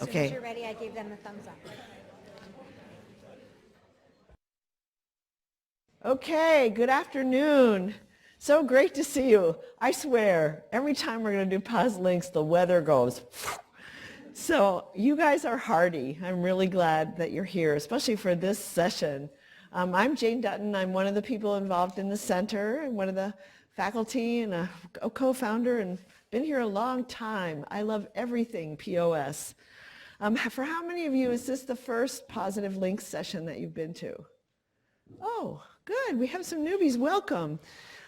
As soon as you're ready, I gave them the thumbs up. Okay, good afternoon. So great to see you. I swear, every time we're going to do pause links, the weather goes. So you guys are hardy. I'm really glad that you're here, especially for this session. I'm Jane Dutton. I'm one of the people involved in the center and one of the faculty and a co-founder, and been here a long time. I love everything POS. For how many of you is this the first Positive Links session that you've been to? Oh, good. We have some newbies. Welcome.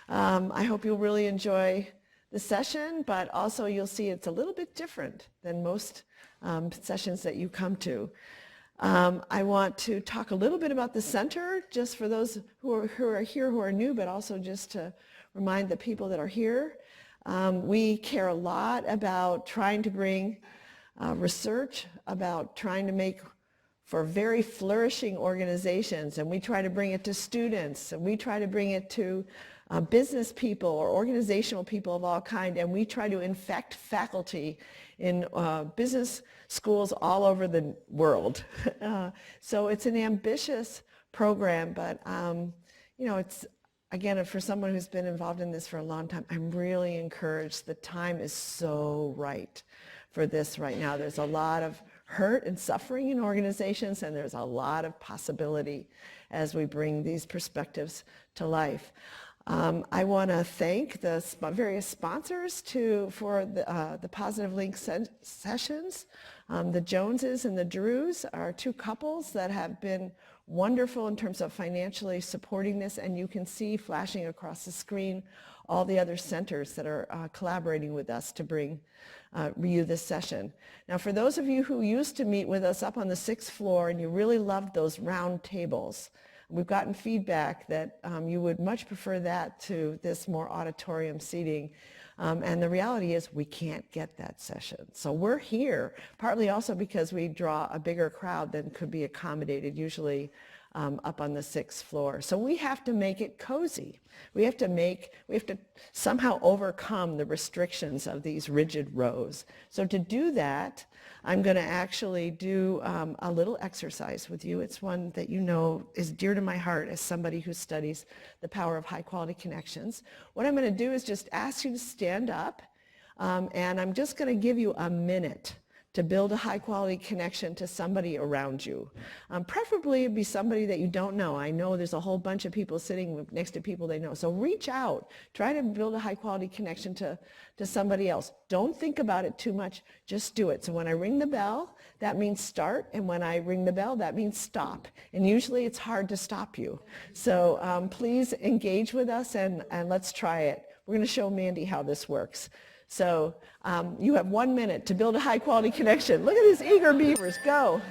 I hope you'll really enjoy the session, but also you'll see it's a little bit different than most sessions that you come to. I want to talk a little bit about the center, just for those who are here who are new, but also just to remind the people that are here. We care a lot about trying to bring research, about trying to make for very flourishing organizations, and we try to bring it to students, and we try to bring it to business people or organizational people of all kind, and we try to infect faculty in business schools all over the world. So it's an ambitious program, but you know, it's, again, for someone who's been involved in this for a long time, I'm really encouraged. The time is so right for this right now. There's a lot of hurt and suffering in organizations, and there's a lot of possibility as we bring these perspectives to life. I want to thank the various sponsors for the Positive Link sessions. The Joneses and the Drews are two couples that have been wonderful in terms of financially supporting this, and you can see flashing across the screen all the other centers that are collaborating with us to bring you this session. Now, for those of you who used to meet with us up on the 6th floor and you really loved those round tables, we've gotten feedback that you would much prefer that to this more auditorium seating. And the reality is we can't get that session. So we're here, partly also because we draw a bigger crowd than could be accommodated usually up on the 6th floor. So we have to make it cozy. We have to somehow overcome the restrictions of these rigid rows. So to do that, I'm going to actually do a little exercise with you. It's one that you know is dear to my heart as somebody who studies the power of high quality connections. What I'm going to do is just ask you to stand up, and I'm just going to give you a minute to build a high quality connection to somebody around you. Preferably it'd be somebody that you don't know. I know there's a whole bunch of people sitting next to people they know. So reach out, try to build a high quality connection to somebody else. Don't think about it too much, just do it. So when I ring the bell, that means start, and when I ring the bell, that means stop. And usually it's hard to stop you. So please engage with us and let's try it. We're gonna show Mandy how this works. So you have 1 minute to build a high quality connection. Look at these eager beavers, go.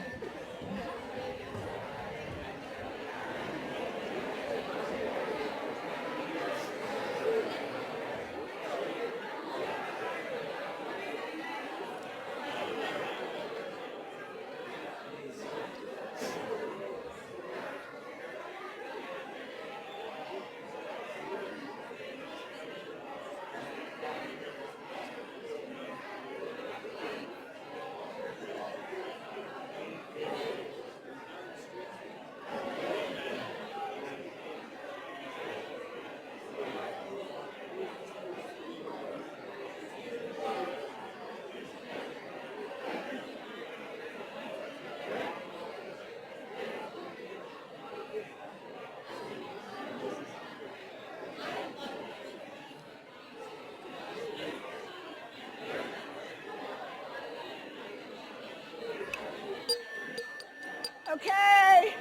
Okay.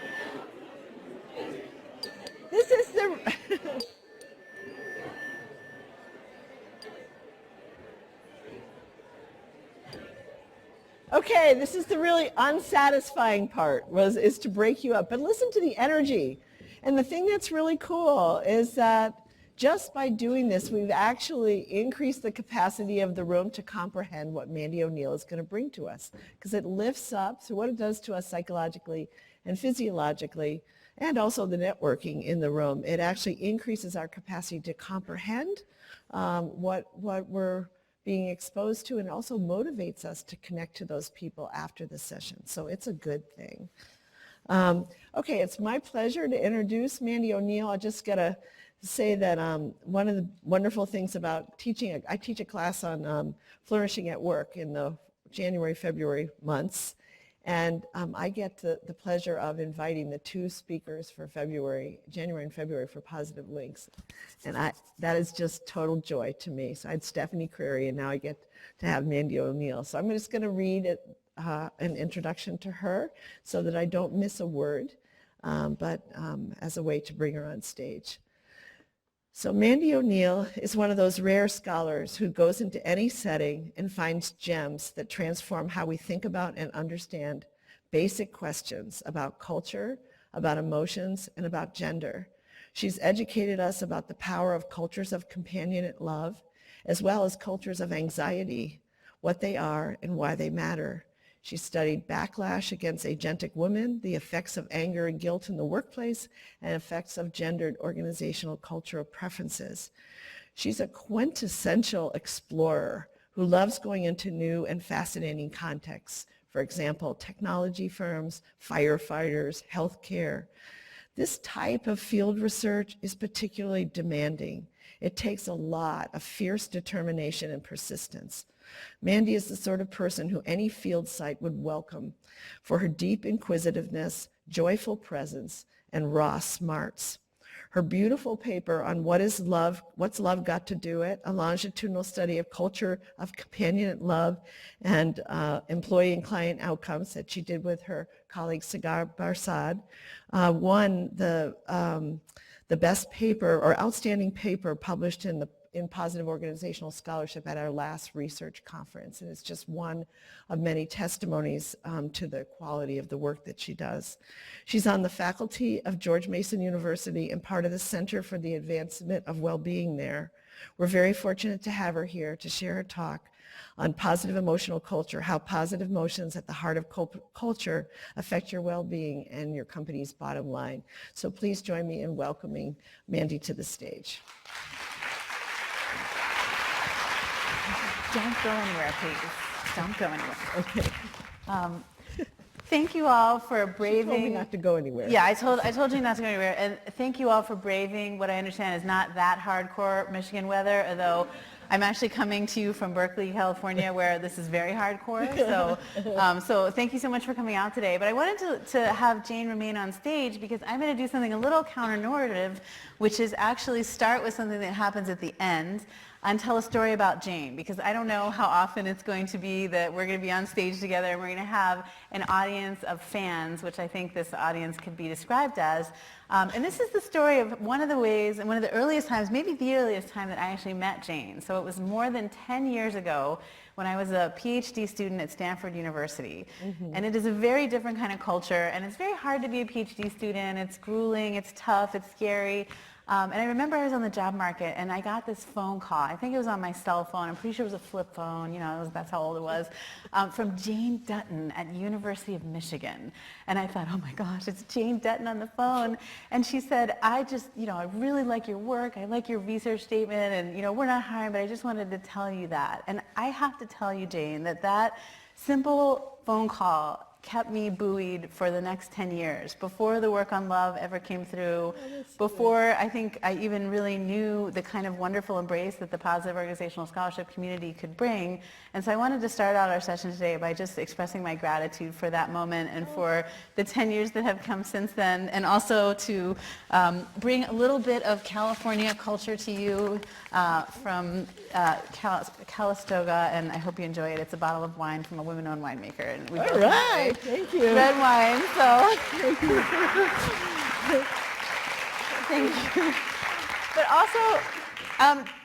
This is the... Okay, this is the really unsatisfying part, is to break you up. But listen to the energy. And the thing that's really cool is that just by doing this, we've actually increased the capacity of the room to comprehend what Mandy O'Neill is going to bring to us, because it lifts up through what it does to us psychologically and physiologically, and also the networking in the room. It actually increases our capacity to comprehend what we're being exposed to, and also motivates us to connect to those people after the session. So it's a good thing. Okay, it's my pleasure to introduce Mandy O'Neill. I just got to say that one of the wonderful things about teaching, I teach a class on flourishing at work in the January, February months. And I get the pleasure of inviting the two speakers for January and February for Positive Links. And that is just total joy to me. So I had Stephanie Crary, and now I get to have Mandy O'Neill. So I'm just going to read an introduction to her so that I don't miss a word, but as a way to bring her on stage. So Mandy O'Neill is one of those rare scholars who goes into any setting and finds gems that transform how we think about and understand basic questions about culture, about emotions, and about gender. She's educated us about the power of cultures of companionate love, as well as cultures of anxiety, what they are and why they matter. She studied backlash against agentic women, the effects of anger and guilt in the workplace, and effects of gendered organizational cultural preferences. She's a quintessential explorer who loves going into new and fascinating contexts. For example, technology firms, firefighters, healthcare. This type of field research is particularly demanding. It takes a lot of fierce determination and persistence. Mandy is the sort of person who any field site would welcome for her deep inquisitiveness, joyful presence, and raw smarts. Her beautiful paper on What's Love Got to Do It, a longitudinal study of culture of companionate love and employee and client outcomes that she did with her colleague Sagar Barsad, won the best paper or outstanding paper published in Positive Organizational Scholarship at our last research conference. And it's just one of many testimonies to the quality of the work that she does. She's on the faculty of George Mason University and part of the Center for the Advancement of Wellbeing there. We're very fortunate to have her here to share her talk on positive emotional culture, how positive emotions at the heart of culture affect your well-being and your company's bottom line. So please join me in welcoming Mandy to the stage. Don't go anywhere, please. Don't go anywhere. Okay. Thank you all for braving. She told me not to go anywhere. Yeah, I told you not to go anywhere. And thank you all for braving what I understand is not that hardcore Michigan weather, although I'm actually coming to you from Berkeley, California, where this is very hardcore. So thank you so much for coming out today. But I wanted to have Jane remain on stage because I'm going to do something a little counter-normative, which is actually start with something that happens at the end and tell a story about Jane, because I don't know how often it's going to be that we're going to be on stage together and we're going to have an audience of fans, which I think this audience could be described as. And this is the story of one of the ways and one of the earliest times, maybe the earliest time that I actually met Jane. So it was more than 10 years ago when I was a PhD student at Stanford University. Mm-hmm. And it is a very different kind of culture, and it's very hard to be a PhD student. It's grueling, it's tough, it's scary. And I remember I was on the job market, and I got this phone call. I think it was on my cell phone. I'm pretty sure it was a flip phone. You know, that's how old it was. From Jane Dutton at University of Michigan. And I thought, oh my gosh, it's Jane Dutton on the phone. And she said, I really like your work. I like your research statement. And, we're not hiring, but I just wanted to tell you that. And I have to tell you, Jane, that simple phone call kept me buoyed for the next 10 years, before the work on love ever came through, before I think I even really knew the kind of wonderful embrace that the Positive Organizational Scholarship community could bring. And so I wanted to start out our session today by just expressing my gratitude for that moment and for the 10 years that have come since then, and also to bring a little bit of California culture to you from Calistoga, and I hope you enjoy it. It's a bottle of wine from a women-owned winemaker. And we all right. Thank you. Red wine, so. Thank you. But also,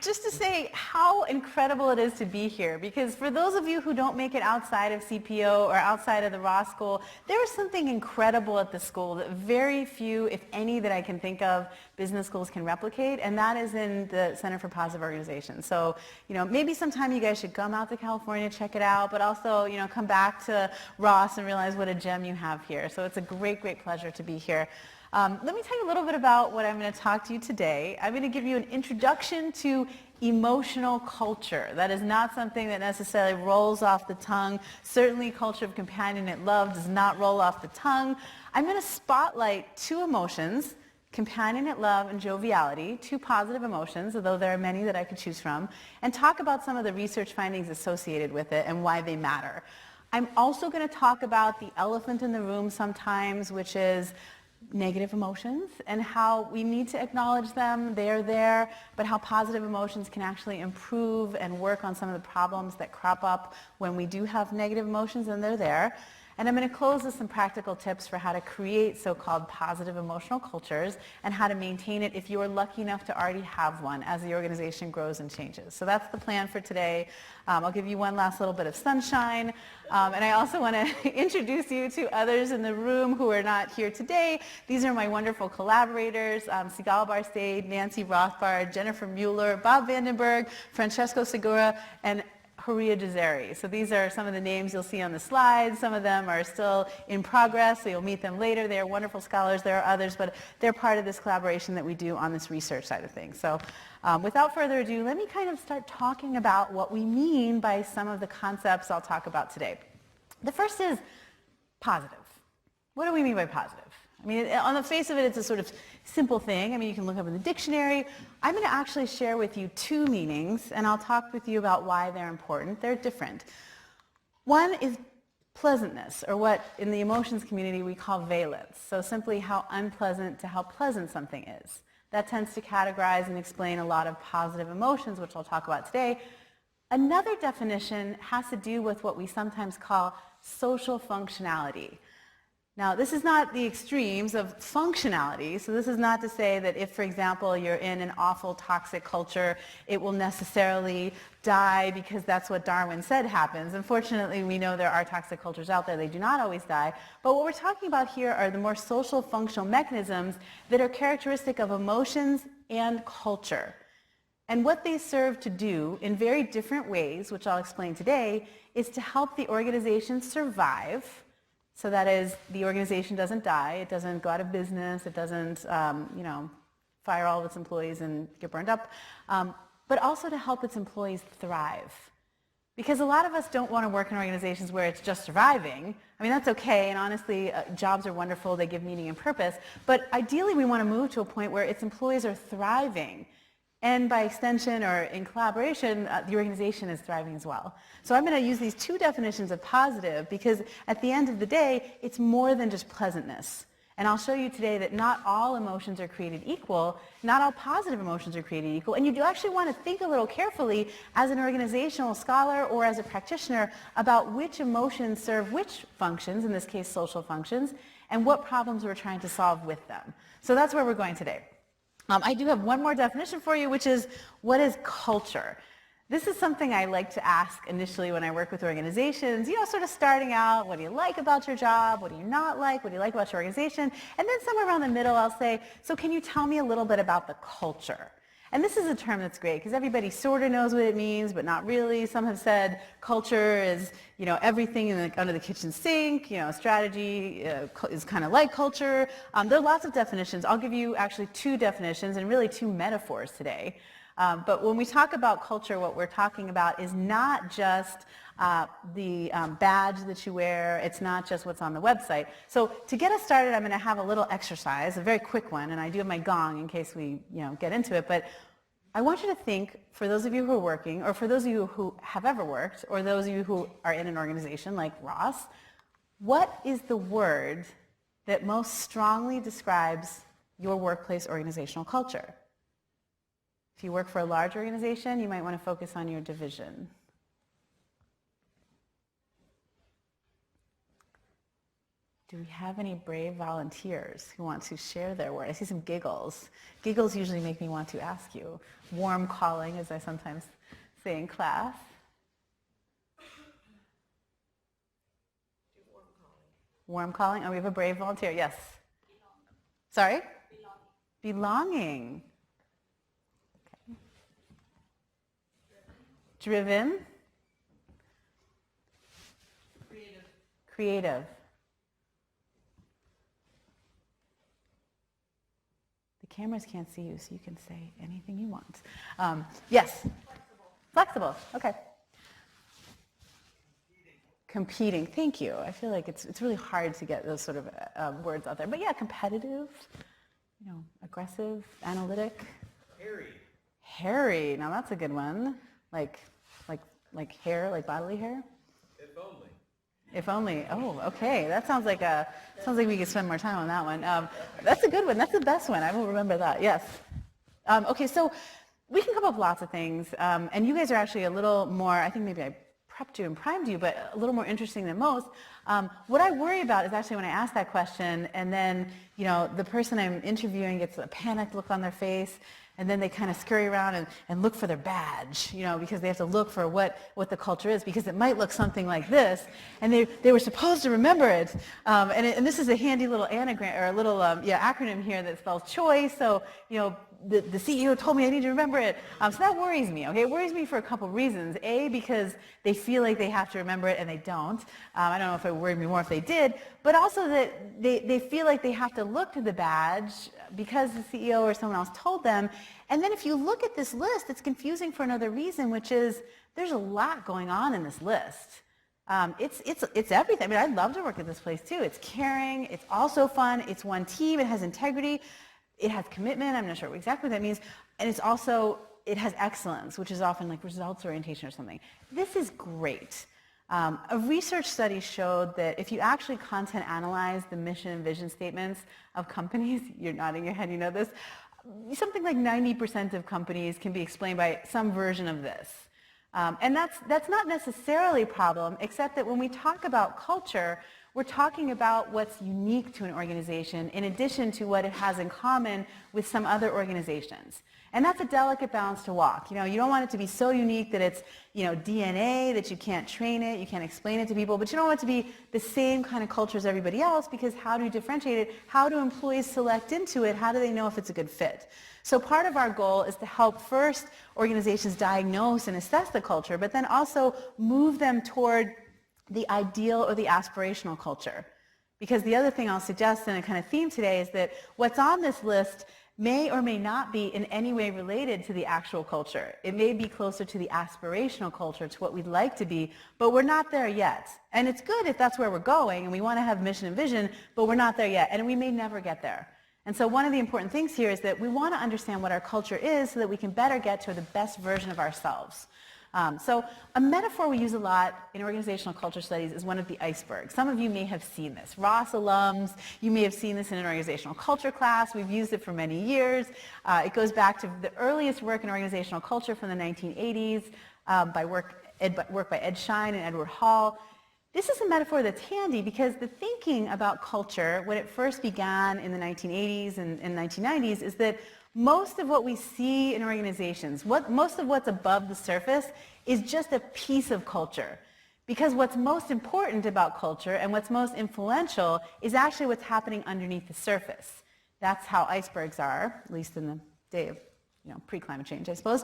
just to say how incredible it is to be here, because for those of you who don't make it outside of CPO or outside of the Ross School, there is something incredible at the school that very few, if any, that I can think of, business schools can replicate, and that is in the Center for Positive Organization. So, maybe sometime you guys should come out to California, check it out, but also, come back to Ross and realize what a gem you have here. So it's a great, great pleasure to be here. Let me tell you a little bit about what I'm going to talk to you today. I'm going to give you an introduction to emotional culture. That is not something that necessarily rolls off the tongue. Certainly culture of companionate love does not roll off the tongue. I'm going to spotlight two emotions, companionate love and joviality, two positive emotions, although there are many that I could choose from, and talk about some of the research findings associated with it and why they matter. I'm also going to talk about the elephant in the room sometimes, which is negative emotions and how we need to acknowledge them. They're there, but how positive emotions can actually improve and work on some of the problems that crop up when we do have negative emotions and they're there. And I'm going to close with some practical tips for how to create so-called positive emotional cultures and how to maintain it if you are lucky enough to already have one as the organization grows and changes. So that's the plan for today. I'll give you one last little bit of sunshine. And I also want to introduce you to others in the room who are not here today. These are my wonderful collaborators, Sigal Barstade, Nancy Rothbard, Jennifer Mueller, Bob Vandenberg, Francesco Segura, and Horia Jazeri. So these are some of the names you'll see on the slides. Some of them are still in progress, so you'll meet them later. They are wonderful scholars. There are others, but they're part of this collaboration that we do on this research side of things. So without further ado, let me kind of start talking about what we mean by some of the concepts I'll talk about today. The first is positive. What do we mean by positive? I mean, on the face of it, it's a sort of simple thing. I mean, you can look up in the dictionary. I'm going to actually share with you two meanings, and I'll talk with you about why they're important. They're different. One is pleasantness, or what in the emotions community we call valence. So simply how unpleasant to how pleasant something is. That tends to categorize and explain a lot of positive emotions, which I'll talk about today. Another definition has to do with what we sometimes call social functionality. Now, this is not the extremes of functionality, so this is not to say that if, for example, you're in an awful toxic culture, it will necessarily die because that's what Darwin said happens. Unfortunately, we know there are toxic cultures out there. They do not always die. But what we're talking about here are the more social functional mechanisms that are characteristic of emotions and culture. And what they serve to do in very different ways, which I'll explain today, is to help the organization survive. So that is, the organization doesn't die, it doesn't go out of business, it doesn't, fire all of its employees and get burned up, but also to help its employees thrive. Because a lot of us don't want to work in organizations where it's just surviving. I mean, that's okay, and honestly, jobs are wonderful, they give meaning and purpose, but ideally we want to move to a point where its employees are thriving. And by extension or in collaboration, the organization is thriving as well. So I'm going to use these two definitions of positive because at the end of the day, it's more than just pleasantness. And I'll show you today that not all emotions are created equal, not all positive emotions are created equal, and you do actually want to think a little carefully as an organizational scholar or as a practitioner about which emotions serve which functions, in this case social functions, and what problems we're trying to solve with them. So that's where we're going today. I do have one more definition for you, which is, what is culture? This is something I like to ask initially when I work with organizations, sort of starting out, what do you like about your job? What do you not like? What do you like about your organization? And then somewhere around the middle, I'll say, so can you tell me a little bit about the culture? And this is a term that's great because everybody sort of knows what it means, but not really. Some have said culture is, everything under the kitchen sink. Strategy is kind of like culture. There are lots of definitions. I'll give you actually two definitions and really two metaphors today. But when we talk about culture, what we're talking about is not just the badge that you wear. It's not just what's on the website. So to get us started, I'm going to have a little exercise, a very quick one, and I do have my gong in case we get into it. But I want you to think, for those of you who are working, or for those of you who have ever worked, or those of you who are in an organization like Ross, what is the word that most strongly describes your workplace organizational culture? If you work for a large organization, you might want to focus on your division. Do we have any brave volunteers who want to share their word? I see some giggles. Giggles usually make me want to ask you. Warm calling, as I sometimes say in class. Warm calling. Oh, we have a brave volunteer. Yes. Sorry? Belonging. Okay. Driven. Creative. cameras can't see you, so you can say anything you want. Yes? Flexible. Okay. Competing. Thank you. I feel like it's really hard to get those sort of words out there. But yeah, competitive, aggressive, analytic. Hairy. Now that's a good one. Like hair, like bodily hair? If only. If only. Oh, okay. That sounds like we could spend more time on that one. That's a good one. That's the best one. I will remember that. Yes. Okay, so we can come up with lots of things, and you guys are actually a little more, I think maybe I prepped you and primed you, but a little more interesting than most. What I worry about is actually when I ask that question and then, the person I'm interviewing gets a panicked look on their face, and then they kind of scurry around and look for their badge, because they have to look for what the culture is, because it might look something like this, and they were supposed to remember it. And this is a handy little anagram, or a little acronym here that spells choice. So, the CEO told me I need to remember it. So that worries me, okay? It worries me for a couple reasons. A, because they feel like they have to remember it and they don't. I don't know if it would worry me more if they did, but also that they feel like they have to look to the badge because the CEO or someone else told them. And then if you look at this list, it's confusing for another reason, which is there's a lot going on in this list. It's everything. I mean, I'd love to work at this place too. It's caring, it's also fun, it's one team, it has integrity, it has commitment, I'm not sure exactly what that means, and it has excellence, which is often like results orientation or something. This is great. A research study showed that if you actually content analyze the mission and vision statements of companies, you're nodding your head, you know this, something like 90% of companies can be explained by some version of this. And that's not necessarily a problem, except that when we talk about culture, we're talking about what's unique to an organization in addition to what it has in common with some other organizations. And that's a delicate balance to walk. You don't want it to be so unique that it's, DNA, that you can't train it, you can't explain it to people, but you don't want it to be the same kind of culture as everybody else, because how do you differentiate it? How do employees select into it? How do they know if it's a good fit? So part of our goal is to help first organizations diagnose and assess the culture, but then also move them toward the ideal or the aspirational culture. Because the other thing I'll suggest in a kind of theme today is that what's on this list may or may not be in any way related to the actual culture. It may be closer to the aspirational culture, to what we'd like to be, but we're not there yet. And it's good if that's where we're going and we want to have mission and vision, but we're not there yet, and we may never get there. And so one of the important things here is that we want to understand what our culture is so that we can better get to the best version of ourselves. So a metaphor we use a lot in organizational culture studies is one of the icebergs. Some of you may have seen this. Ross alums, you may have seen this in an organizational culture class. We've used it for many years. It goes back to the earliest work in organizational culture from the 1980s by work by Ed Schein and Edward Hall. This is a metaphor that's handy because the thinking about culture, when it first began in the 1980s and 1990s, is that most of what we see in organizations, most of what's above the surface, is just a piece of culture. Because what's most important about culture and what's most influential is actually what's happening underneath the surface. That's how icebergs are, at least in the day of pre-climate change, I suppose.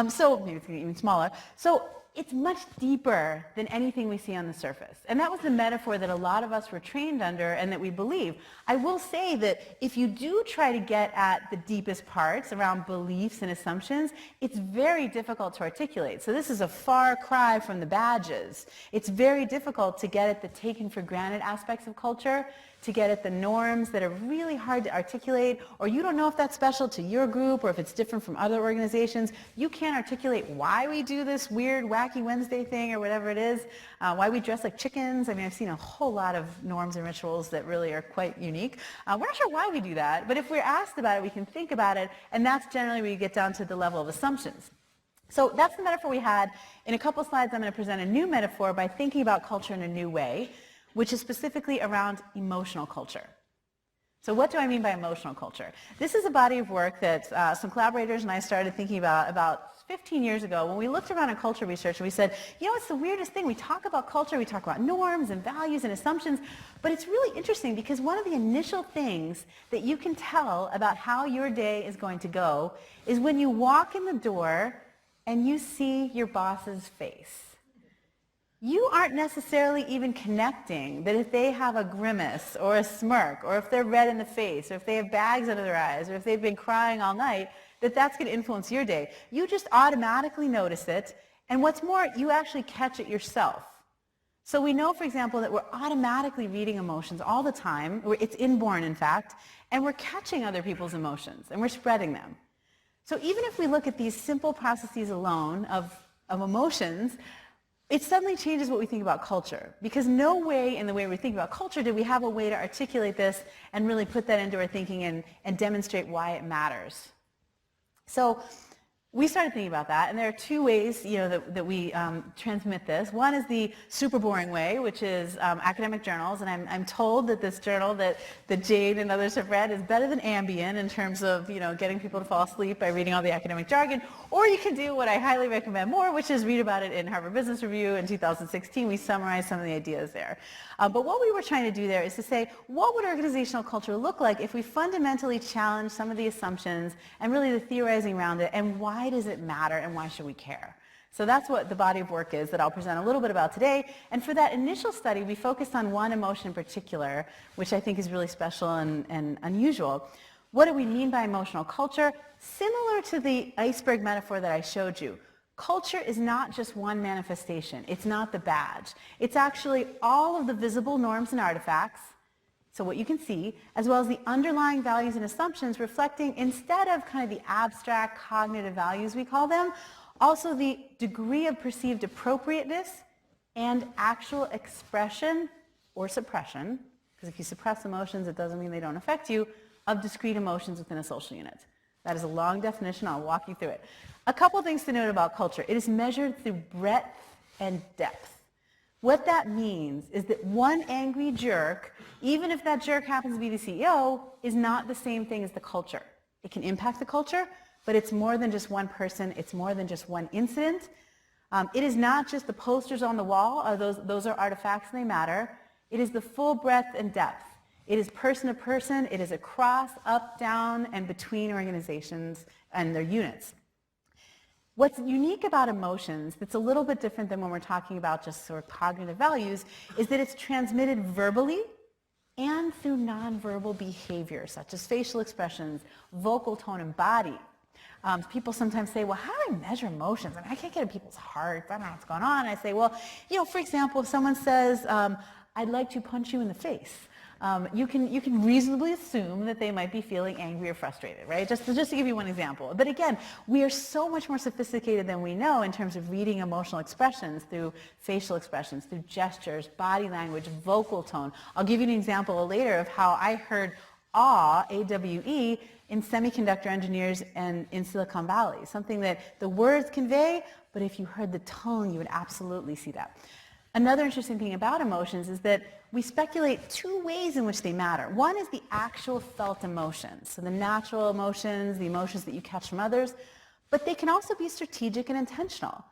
So maybe it's even smaller. So it's much deeper than anything we see on the surface. And that was the metaphor that a lot of us were trained under and that we believe. I will say that if you do try to get at the deepest parts around beliefs and assumptions, it's very difficult to articulate. So this is a far cry from the badges. It's very difficult to get at the taken for granted aspects of culture, to get at the norms that are really hard to articulate, or you don't know if that's special to your group or if it's different from other organizations. You can't articulate why we do this weird wacky Wednesday thing or whatever it is, why we dress like chickens. I mean, I've seen a whole lot of norms and rituals that really are quite unique. We're not sure why we do that, but if we're asked about it, we can think about it, and that's generally where you get down to the level of assumptions. So that's the metaphor we had. In a couple slides, I'm going to present a new metaphor by thinking about culture in a new way, which is specifically around emotional culture. So what do I mean by emotional culture? This is a body of work that some collaborators and I started thinking about 15 years ago when we looked around in culture research and we said, it's the weirdest thing. We talk about culture, we talk about norms and values and assumptions, but it's really interesting because one of the initial things that you can tell about how your day is going to go is when you walk in the door and you see your boss's face. you aren't necessarily even connecting that if they have a grimace or a smirk, or if they're red in the face, or if they have bags under their eyes, or if they've been crying all night, that that's going to influence your day. You just automatically notice it, and what's more, you actually catch it yourself. So we know, for example, that we're automatically reading emotions all the time. It's inborn, in fact, and we're catching other people's emotions, and we're spreading them. So even if we look at these simple processes alone of emotions, it suddenly changes what we think about culture. Because no way in the way we think about culture do we have a way to articulate this and really put that into our thinking and demonstrate why it matters. So we started thinking about that, and there are two ways, that we transmit this. One is the super boring way, which is academic journals, and I'm told that this journal that Jade and others have read is better than Ambien in terms of, getting people to fall asleep by reading all the academic jargon. Or you can do what I highly recommend more, which is read about it in Harvard Business Review in 2016. We summarized some of the ideas there. But what we were trying to do there is to say, what would organizational culture look like if we fundamentally challenge some of the assumptions and really the theorizing around it, and why does it matter and why should we care? So that's what the body of work is that I'll present a little bit about today. And for that initial study, we focused on one emotion in particular, which I think is really special and unusual. What do we mean by emotional culture? Similar to the iceberg metaphor that I showed you. Culture is not just one manifestation. It's not the badge. It's actually all of the visible norms and artifacts, so what you can see, as well as the underlying values and assumptions reflecting, instead of kind of the abstract cognitive values we call them, also the degree of perceived appropriateness and actual expression or suppression, because if you suppress emotions, it doesn't mean they don't affect you, of discrete emotions within a social unit. That is a long definition. I'll walk you through it. A couple things to note about culture. It is measured through breadth and depth. What that means is that one angry jerk, even if that jerk happens to be the CEO, is not the same thing as the culture. It can impact the culture, but it's more than just one person. It's more than just one incident. It is not just the posters on the wall. Those are artifacts and they matter. It is the full breadth and depth. It is person to person. It is across, up, down, and between organizations and their units. What's unique about emotions that's a little bit different than when we're talking about just sort of cognitive values is that it's transmitted verbally and through nonverbal behavior, such as facial expressions, vocal tone, and body. People sometimes say, well, how do I measure emotions? I can't get in people's hearts. I don't know what's going on. I say, well, for example, if someone says, I'd like to punch you in the face, you can reasonably assume that they might be feeling angry or frustrated, right? Just to give you one example. But again, we are so much more sophisticated than we know in terms of reading emotional expressions through facial expressions, through gestures, body language, vocal tone. I'll give you an example later of how I heard awe, A-W-E, in semiconductor engineers and in Silicon Valley, something that the words convey, but if you heard the tone, you would absolutely see that. Another interesting thing about emotions is that we speculate two ways in which they matter. One is the actual felt emotions, so the natural emotions, the emotions that you catch from others, but they can also be strategic and intentional.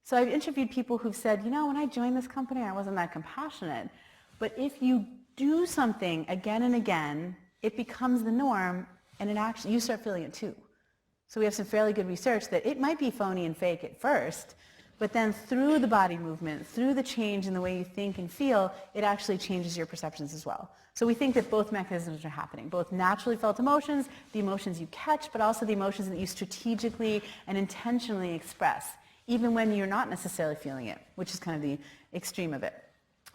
So I've interviewed people who've said, when I joined this company, I wasn't that compassionate, but if you do something again and again, it becomes the norm, and you start feeling it too. So we have some fairly good research that it might be phony and fake at first, but then through the body movement, through the change in the way you think and feel, it actually changes your perceptions as well. So we think that both mechanisms are happening, both naturally felt emotions, the emotions you catch, but also the emotions that you strategically and intentionally express, even when you're not necessarily feeling it, which is kind of the extreme of it.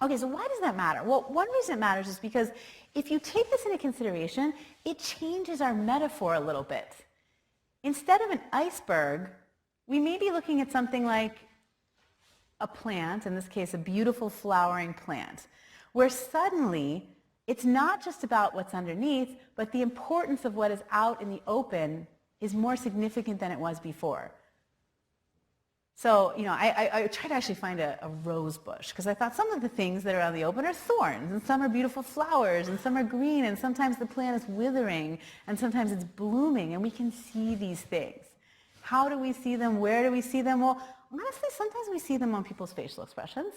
Okay, so why does that matter? Well, one reason it matters is because if you take this into consideration, it changes our metaphor a little bit. Instead of an iceberg, we may be looking at something like a plant, in this case a beautiful flowering plant, where suddenly it's not just about what's underneath, but the importance of what is out in the open is more significant than it was before. So, I tried to actually find a rose bush, because I thought some of the things that are out in the open are thorns, and some are beautiful flowers, and some are green, and sometimes the plant is withering, and sometimes it's blooming, and we can see these things. How do we see them? Where do we see them? Well, honestly, sometimes we see them on people's facial expressions.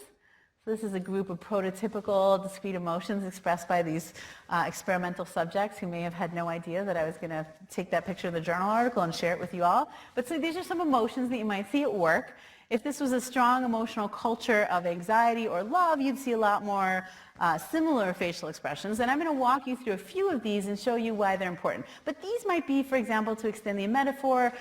So this is a group of prototypical discrete emotions expressed by these experimental subjects who may have had no idea that I was going to take that picture of the journal article and share it with you all. But so these are some emotions that you might see at work. If this was a strong emotional culture of anxiety or love, you'd see a lot more similar facial expressions. And I'm going to walk you through a few of these and show you why they're important. But these might be, for example, to extend the metaphor,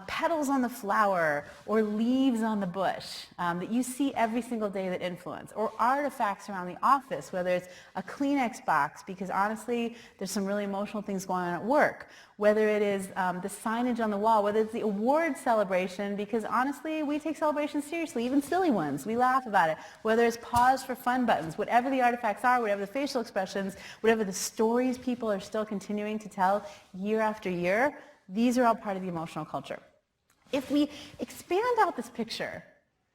petals on the flower or leaves on the bush that you see every single day that influence, or artifacts around the office, whether it's a Kleenex box, because honestly, there's some really emotional things going on at work, whether it is the signage on the wall, whether it's the award celebration, because honestly, we take celebrations seriously, even silly ones. We laugh about it. Whether it's pause for fun buttons, whatever the artifacts are, whatever the facial expressions, whatever the stories people are still continuing to tell year after year, these are all part of the emotional culture. If we expand out this picture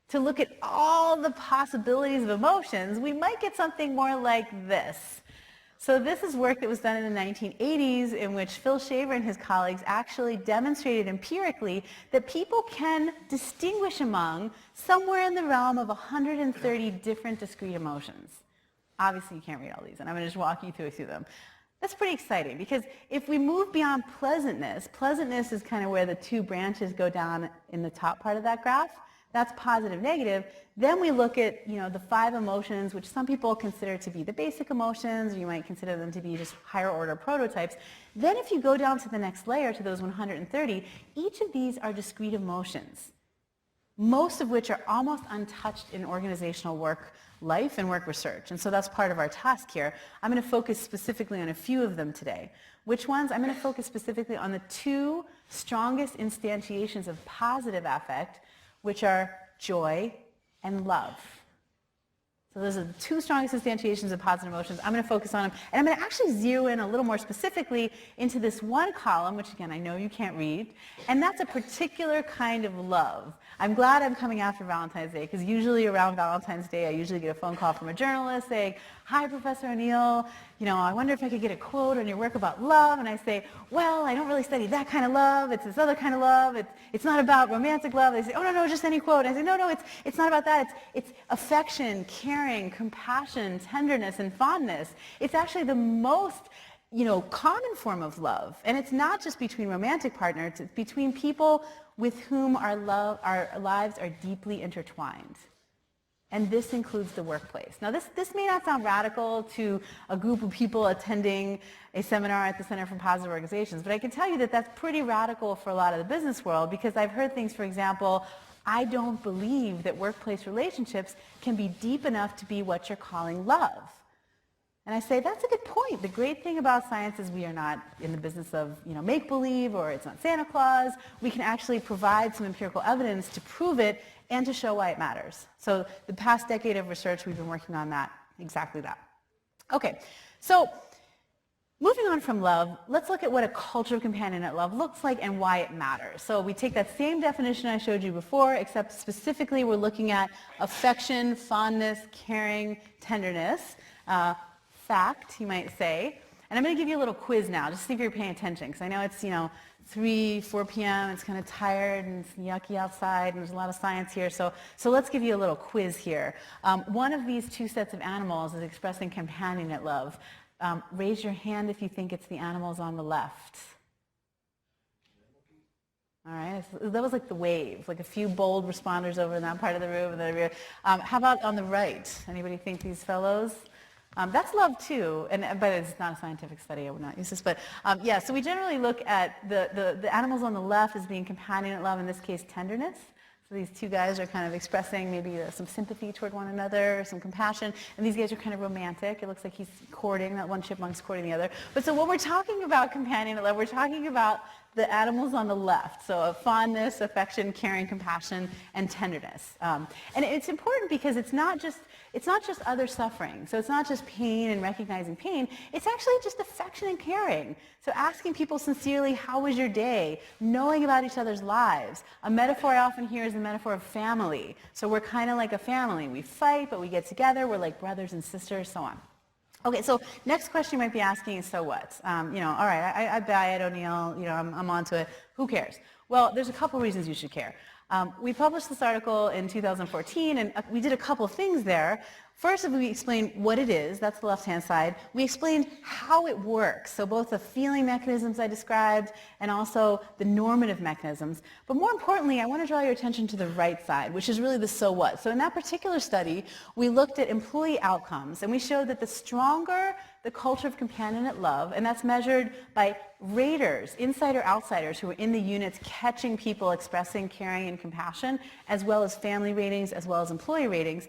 to look at all the possibilities of emotions, we might get something more like this. So this is work that was done in the 1980s in which Phil Shaver and his colleagues actually demonstrated empirically that people can distinguish among somewhere in the realm of 130 different discrete emotions. Obviously, you can't read all these, and I'm going to just walk you through a few of them. That's pretty exciting because if we move beyond pleasantness, pleasantness is kind of where the two branches go down in the top part of that graph. That's positive, negative. Then we look at, the 5 emotions, which some people consider to be the basic emotions, or you might consider them to be just higher order prototypes. Then if you go down to the next layer, to those 130, each of these are discrete emotions, most of which are almost untouched in organizational work life and work research. And so that's part of our task here. I'm going to focus specifically on a few of them today. Which ones? I'm going to focus specifically on the 2 strongest instantiations of positive affect, which are joy and love. So those are the 2 strongest instantiations of positive emotions. I'm going to focus on them, and I'm going to actually zero in a little more specifically into this one column, which again, I know you can't read, and that's a particular kind of love. I'm glad I'm coming after Valentine's Day, because usually around Valentine's Day, I usually get a phone call from a journalist saying, "Hi, Professor O'Neill, I wonder if I could get a quote on your work about love." And I say, "Well, I don't really study that kind of love. It's this other kind of love. It's not about romantic love." They say, "Oh, no, just any quote." And I say, "No, it's not about that. It's affection, caring, compassion, tenderness, and fondness. It's actually the most common form of love. And it's not just between romantic partners. It's between people with whom our lives are deeply intertwined. And this includes the workplace." Now, this may not sound radical to a group of people attending a seminar at the Center for Positive Organizations, but I can tell you that that's pretty radical for a lot of the business world, because I've heard things, for example, "I don't believe that workplace relationships can be deep enough to be what you're calling love." And I say, that's a good point. The great thing about science is we are not in the business of, make-believe, or it's not Santa Claus. We can actually provide some empirical evidence to prove it and to show why it matters. So the past decade of research, we've been working on that, exactly that. Okay, so moving on from love, let's look at what a culture of companionate love looks like and why it matters. So we take that same definition I showed you before, except specifically we're looking at affection, fondness, caring, tenderness. Fact, you might say. And I'm going to give you a little quiz now, just to see if you're paying attention, because I know it's, 3, 4 p.m., it's kind of tired and it's yucky outside, and there's a lot of science here, so let's give you a little quiz here. One of these 2 sets of animals is expressing companionate love. Raise your hand if you think it's the animals on the left. All right, so that was like the wave, like a few bold responders over in that part of the room. How about on the right? Anybody think these fellows? That's love too, but it's not a scientific study. I would not use this, but yeah. So we generally look at the animals on the left as being companionate love. In this case, tenderness. So these 2 guys are kind of expressing maybe some sympathy toward one another, some compassion, and these guys are kind of romantic. It looks like he's courting, that one chipmunk's courting the other. But so when we're talking about companionate love, we're talking about the animals on the left, so fondness, affection, caring, compassion, and tenderness. And it's important because it's not just other suffering. So it's not just pain and recognizing pain. It's actually just affection and caring. So asking people sincerely, "How was your day?" Knowing about each other's lives. A metaphor I often hear is the metaphor of family. So we're kind of like a family. We fight, but we get together. We're like brothers and sisters, so on. Okay, so next question you might be asking is, so what? All right, I buy it, O'Neill, I'm onto it. Who cares? Well, there's a couple reasons you should care. We published this article in 2014, and we did a couple things there. First, we explained what it is, that's the left-hand side. We explained how it works, so both the feeling mechanisms I described and also the normative mechanisms. But more importantly, I want to draw your attention to the right side, which is really the so what. So in that particular study, we looked at employee outcomes, and we showed that the stronger the culture of companionate love, and that's measured by raters, insider outsiders who were in the units catching people expressing caring and compassion, as well as family ratings, as well as employee ratings,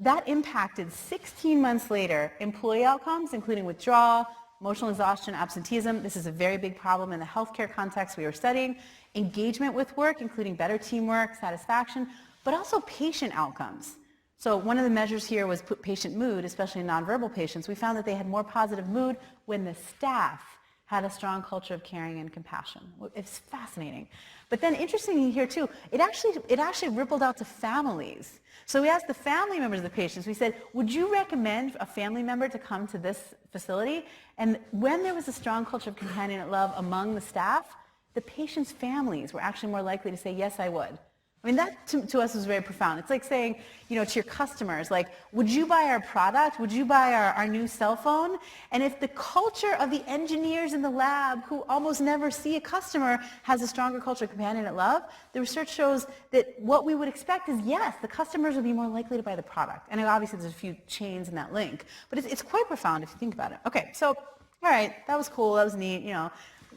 that impacted 16 months later employee outcomes, including withdrawal, emotional exhaustion, absenteeism. This is a very big problem in the healthcare context we were studying. Engagement with work, including better teamwork, satisfaction, but also patient outcomes. So one of the measures here was patient mood, especially in nonverbal patients. We found that they had more positive mood when the staff had a strong culture of caring and compassion. It's fascinating. But then interestingly here too, it actually rippled out to families. So we asked the family members of the patients, we said, would you recommend a family member to come to this facility? And when there was a strong culture of companionate love among the staff, the patients' families were actually more likely to say, yes, I would. I mean, that to us was very profound. It's like saying, to your customers, like, would you buy our product? Would you buy our new cell phone? And if the culture of the engineers in the lab who almost never see a customer has a stronger culture of companionate love, the research shows that what we would expect is, yes, the customers would be more likely to buy the product. And obviously there's a few chains in that link, but it's quite profound if you think about it. Okay, so, all right, that was cool, that was neat.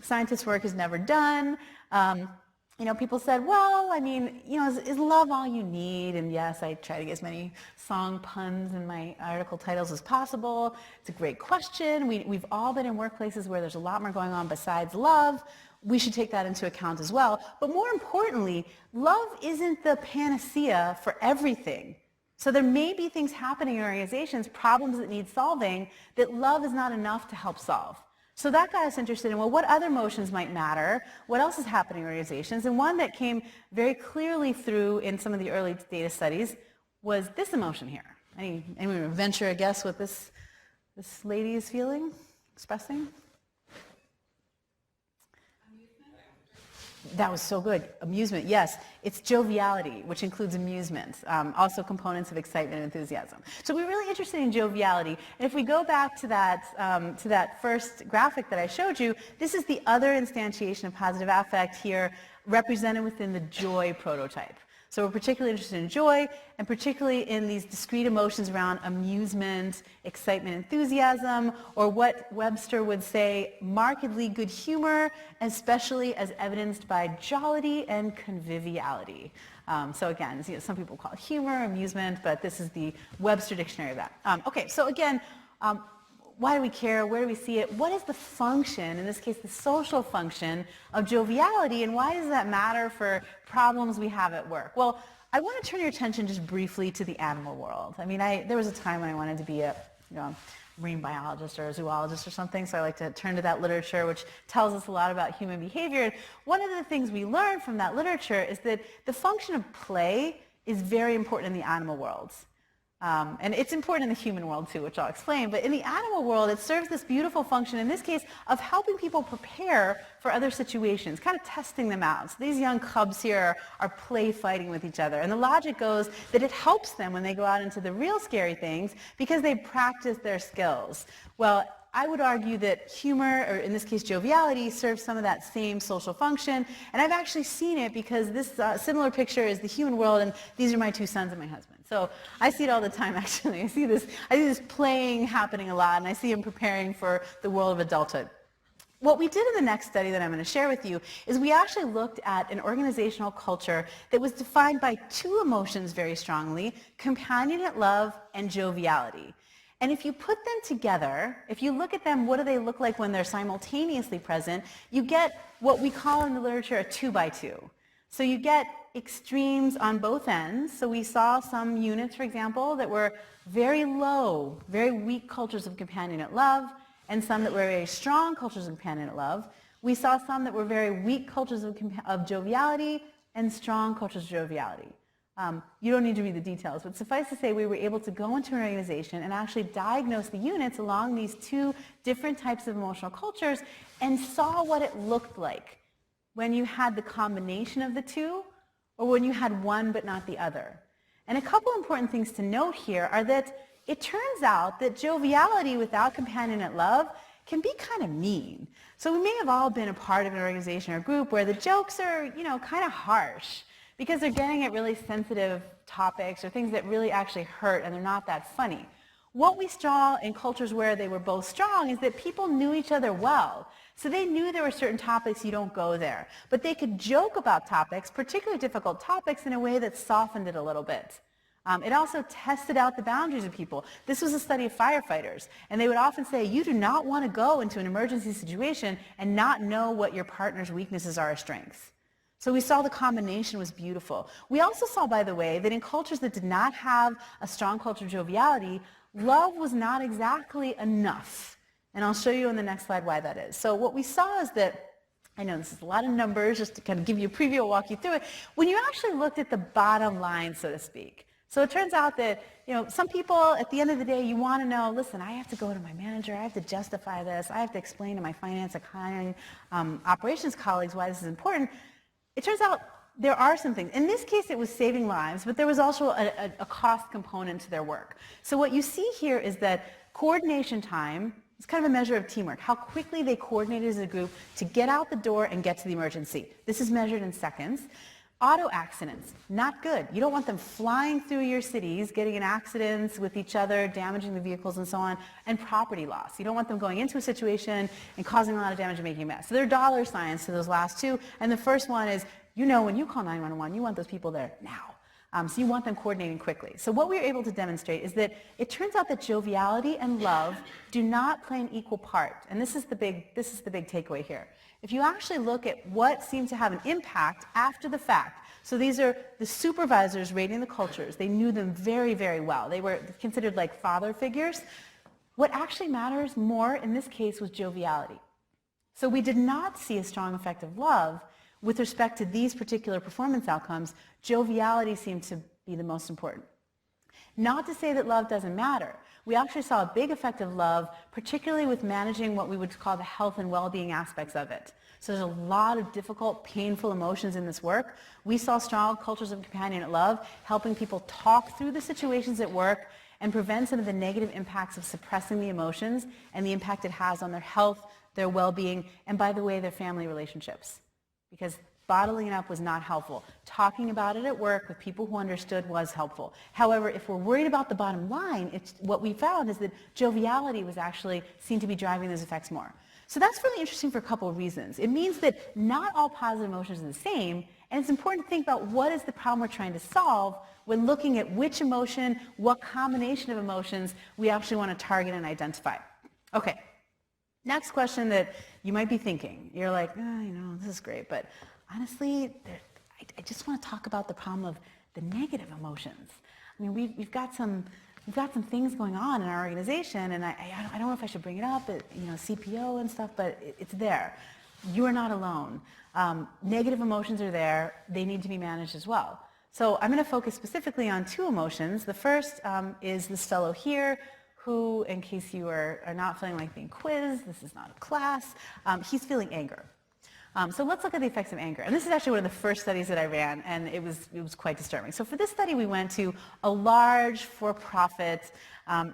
Scientists' work is never done. People said, well, I mean, is love all you need? And yes, I try to get as many song puns in my article titles as possible. It's a great question. We've all been in workplaces where there's a lot more going on besides love. We should take that into account as well. But more importantly, love isn't the panacea for everything. So there may be things happening in organizations, problems that need solving, that love is not enough to help solve. So that got us interested in, well, what other emotions might matter? What else is happening in organizations? And one that came very clearly through in some of the early data studies was this emotion here. Anyone venture a guess what this lady is feeling, expressing? That was so good. Amusement, yes. It's joviality, which includes amusement, also components of excitement and enthusiasm. So we're really interested in joviality. And if we go back to that first graphic that I showed you, this is the other instantiation of positive affect here represented within the joy prototype. So we're particularly interested in joy, and particularly in these discrete emotions around amusement, excitement, enthusiasm, or what Webster would say, markedly good humor, especially as evidenced by jollity and conviviality. So again, some people call it humor, amusement, but this is the Webster dictionary of that. Okay, so again, why do we care? Where do we see it? What is the function, in this case the social function, of joviality, and why does that matter for problems we have at work? Well, I want to turn your attention just briefly to the animal world. I mean, there was a time when I wanted to be a marine biologist or a zoologist or something, so I like to turn to that literature, which tells us a lot about human behavior. And one of the things we learned from that literature is that the function of play is very important in the animal worlds. And it's important in the human world too, which I'll explain, but in the animal world it serves this beautiful function, in this case, of helping people prepare for other situations, kind of testing them out. So these young cubs here are play fighting with each other, and the logic goes that it helps them when they go out into the real scary things because they practice their skills. Well, I would argue that humor, or in this case joviality, serves some of that same social function, and I've actually seen it because this similar picture is the human world, and these are my two sons and my husband. So I see it all the time, actually. I see this playing happening a lot, and I see them preparing for the world of adulthood. What we did in the next study that I'm going to share with you is we actually looked at an organizational culture that was defined by two emotions very strongly, companionate love and joviality. And if you put them together, if you look at them, what do they look like when they're simultaneously present, you get what we call in the literature a 2x2. So you get extremes on both ends. So we saw some units, for example, that were very low, very weak cultures of companionate love, and some that were very strong cultures of companionate love. We saw some that were very weak cultures of joviality and strong cultures of joviality. You don't need to read the details, but suffice to say we were able to go into an organization and actually diagnose the units along these two different types of emotional cultures and saw what it looked like when you had the combination of the two or when you had one but not the other. And a couple important things to note here are that it turns out that joviality without companionate love can be kind of mean. So we may have all been a part of an organization or group where the jokes are, kind of harsh because they're getting at really sensitive topics or things that really actually hurt and they're not that funny. What we saw in cultures where they were both strong is that people knew each other well. So they knew there were certain topics you don't go there. But they could joke about topics, particularly difficult topics, in a way that softened it a little bit. It also tested out the boundaries of people. This was a study of firefighters, and they would often say, you do not want to go into an emergency situation and not know what your partner's weaknesses are or strengths. So we saw the combination was beautiful. We also saw, by the way, that in cultures that did not have a strong culture of joviality, love was not exactly enough. And I'll show you on the next slide why that is. So what we saw is that, I know this is a lot of numbers, just to kind of give you a preview, I'll walk you through it. When you actually looked at the bottom line, so to speak, so it turns out that, some people at the end of the day, you want to know, listen, I have to go to my manager, I have to justify this, I have to explain to my finance, accounting, operations colleagues why this is important. It turns out there are some things. In this case, it was saving lives, but there was also a cost component to their work. So what you see here is that coordination time is kind of a measure of teamwork, how quickly they coordinated as a group to get out the door and get to the emergency. This is measured in seconds. Auto accidents, not good. You don't want them flying through your cities, getting in accidents with each other, damaging the vehicles and so on, and property loss. You don't want them going into a situation and causing a lot of damage and making a mess. So there are dollar signs to those last two. And the first one is, when you call 911, you want those people there now. So you want them coordinating quickly. So what we were able to demonstrate is that it turns out that joviality and love do not play an equal part. And this is the big takeaway here. If you actually look at what seemed to have an impact after the fact, so these are the supervisors rating the cultures. They knew them very, very well. They were considered like father figures. What actually matters more in this case was joviality. So we did not see a strong effect of love with respect to these particular performance outcomes. Joviality seemed to be the most important. Not to say that love doesn't matter. We actually saw a big effect of love, particularly with managing what we would call the health and well-being aspects of it. So there's a lot of difficult, painful emotions in this work. We saw strong cultures of companionate love, helping people talk through the situations at work and prevent some of the negative impacts of suppressing the emotions and the impact it has on their health, their well-being, and by the way, their family relationships. Because bottling it up was not helpful. Talking about it at work with people who understood was helpful. However, if we're worried about the bottom line, what we found is that joviality was actually seen to be driving those effects more. So that's really interesting for a couple of reasons. It means that not all positive emotions are the same, and it's important to think about what is the problem we're trying to solve when looking at which emotion, what combination of emotions we actually want to target and identify. Okay, next question that you might be thinking. You're like, this is great, but honestly, I just want to talk about the problem of the negative emotions. I mean, we've got some things going on in our organization, and I don't know if I should bring it up, CPO and stuff, but it's there. You are not alone. Negative emotions are there. They need to be managed as well. So I'm going to focus specifically on two emotions. The first is this fellow here, who, in case you are not feeling like being quizzed, this is not a class, he's feeling anger. So let's look at the effects of anger. And this is actually one of the first studies that I ran, and it was quite disturbing. So for this study, we went to a large for-profit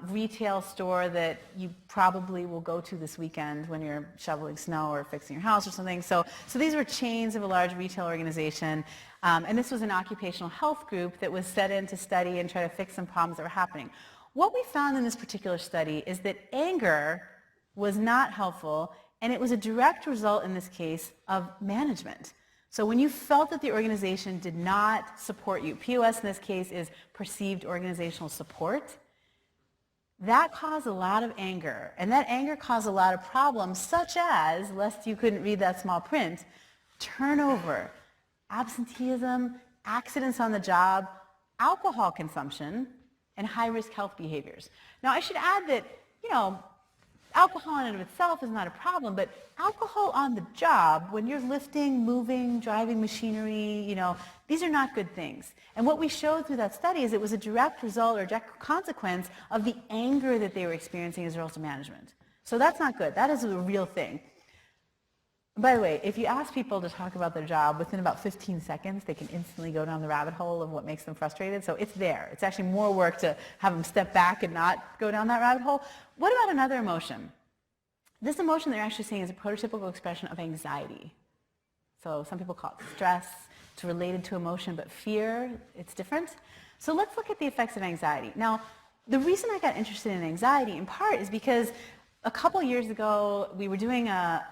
retail store that you probably will go to this weekend when you're shoveling snow or fixing your house or something. So these were chains of a large retail organization, and this was an occupational health group that was set in to study and try to fix some problems that were happening. What we found in this particular study is that anger was not helpful, and it was a direct result in this case of management. So when you felt that the organization did not support you, POS in this case is perceived organizational support, that caused a lot of anger. And that anger caused a lot of problems, such as, lest you couldn't read that small print, turnover, absenteeism, accidents on the job, alcohol consumption, and high-risk health behaviors. Now, I should add that, alcohol in and of itself is not a problem, but alcohol on the job, when you're lifting, moving, driving machinery, these are not good things. And what we showed through that study is it was a direct result or direct consequence of the anger that they were experiencing as a result of management. So that's not good. That is a real thing. By the way, if you ask people to talk about their job, within about 15 seconds, they can instantly go down the rabbit hole of what makes them frustrated. So it's there. It's actually more work to have them step back and not go down that rabbit hole. What about another emotion? This emotion they're actually saying is a prototypical expression of anxiety. So some people call it stress. It's related to emotion, but fear, it's different. So let's look at the effects of anxiety. Now, the reason I got interested in anxiety in part is because a couple years ago, we were doing a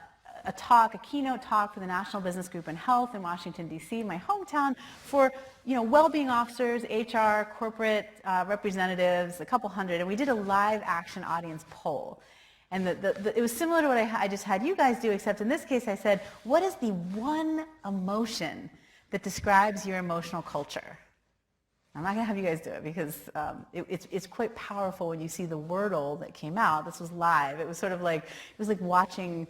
keynote talk for the National Business Group in Health in Washington, D.C., my hometown, for well-being officers, HR, corporate representatives, a couple hundred, and we did a live action audience poll. And it was similar to what I just had you guys do, except in this case I said, what is the one emotion that describes your emotional culture? I'm not going to have you guys do it because it's quite powerful when you see the Wordle that came out. This was live. It was sort of like, it was like watching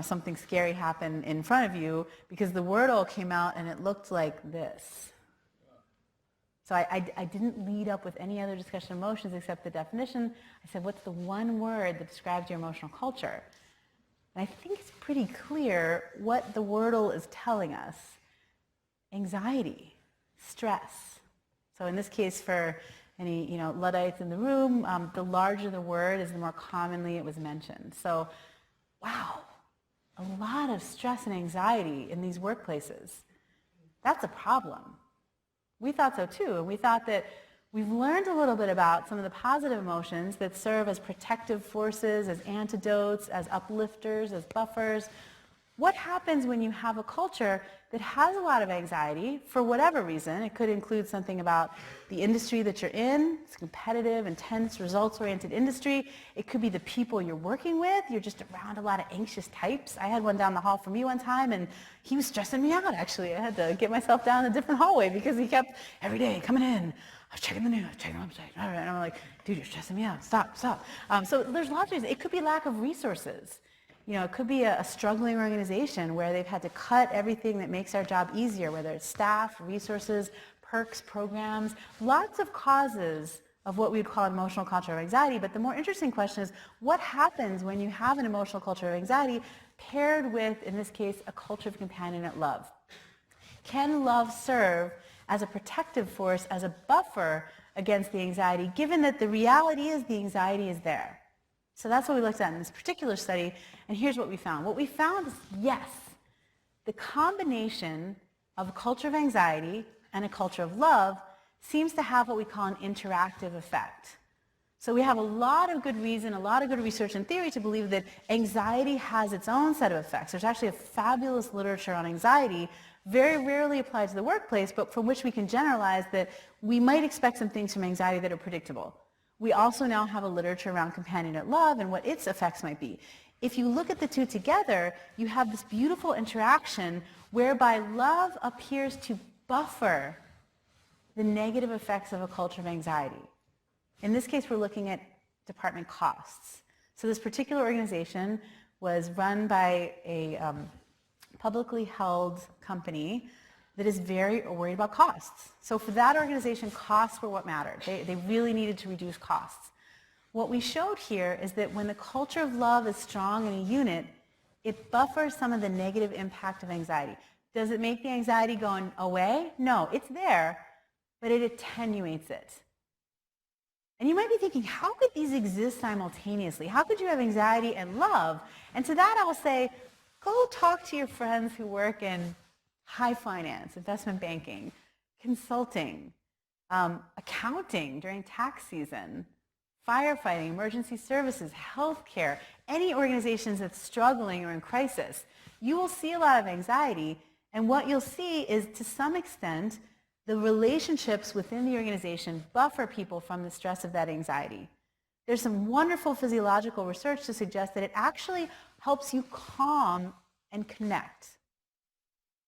something scary happen in front of you, because the Wordle came out and it looked like this. So I didn't lead up with any other discussion of emotions except the definition. I said, what's the one word that describes your emotional culture? And I think it's pretty clear what the Wordle is telling us. Anxiety, stress. So in this case, for any Luddites in the room, the larger the word is the more commonly it was mentioned. So, wow, a lot of stress and anxiety in these workplaces. That's a problem. We thought so too, and we thought that we've learned a little bit about some of the positive emotions that serve as protective forces, as antidotes, as uplifters, as buffers. What happens when you have a culture that has a lot of anxiety for whatever reason? It could include something about the industry that you're in. It's a competitive, intense, results-oriented industry. It could be the people you're working with. You're just around a lot of anxious types. I had one down the hall from me one time, and he was stressing me out, actually. I had to get myself down a different hallway because he kept, every day, coming in. I was checking the news, checking the website. And I'm like, dude, you're stressing me out. Stop. So there's lots of reasons. It could be lack of resources. It could be a struggling organization where they've had to cut everything that makes our job easier, whether it's staff, resources, perks, programs, lots of causes of what we would call an emotional culture of anxiety. But the more interesting question is, what happens when you have an emotional culture of anxiety paired with, in this case, a culture of companionate love? Can love serve as a protective force, as a buffer against the anxiety, given that the reality is the anxiety is there? So that's what we looked at in this particular study, and here's what we found. What we found is, yes, the combination of a culture of anxiety and a culture of love seems to have what we call an interactive effect. So we have a lot of good reason, a lot of good research and theory to believe that anxiety has its own set of effects. There's actually a fabulous literature on anxiety, very rarely applied to the workplace, but from which we can generalize that we might expect some things from anxiety that are predictable. We also now have a literature around companionate love and what its effects might be. If you look at the two together, you have this beautiful interaction whereby love appears to buffer the negative effects of a culture of anxiety. In this case, we're looking at department costs. So this particular organization was run by a publicly held company that is very worried about costs. So for that organization, costs were what mattered. They really needed to reduce costs. What we showed here is that when the culture of love is strong in a unit, it buffers some of the negative impact of anxiety. Does it make the anxiety go away? No, it's there, but it attenuates it. And you might be thinking, how could these exist simultaneously? How could you have anxiety and love? And to that I will say, go talk to your friends who work in high finance, investment banking, consulting, accounting during tax season, firefighting, emergency services, healthcare, any organizations that's struggling or in crisis. You will see a lot of anxiety, and what you'll see is, to some extent, the relationships within the organization buffer people from the stress of that anxiety. There's some wonderful physiological research to suggest that it actually helps you calm and connect.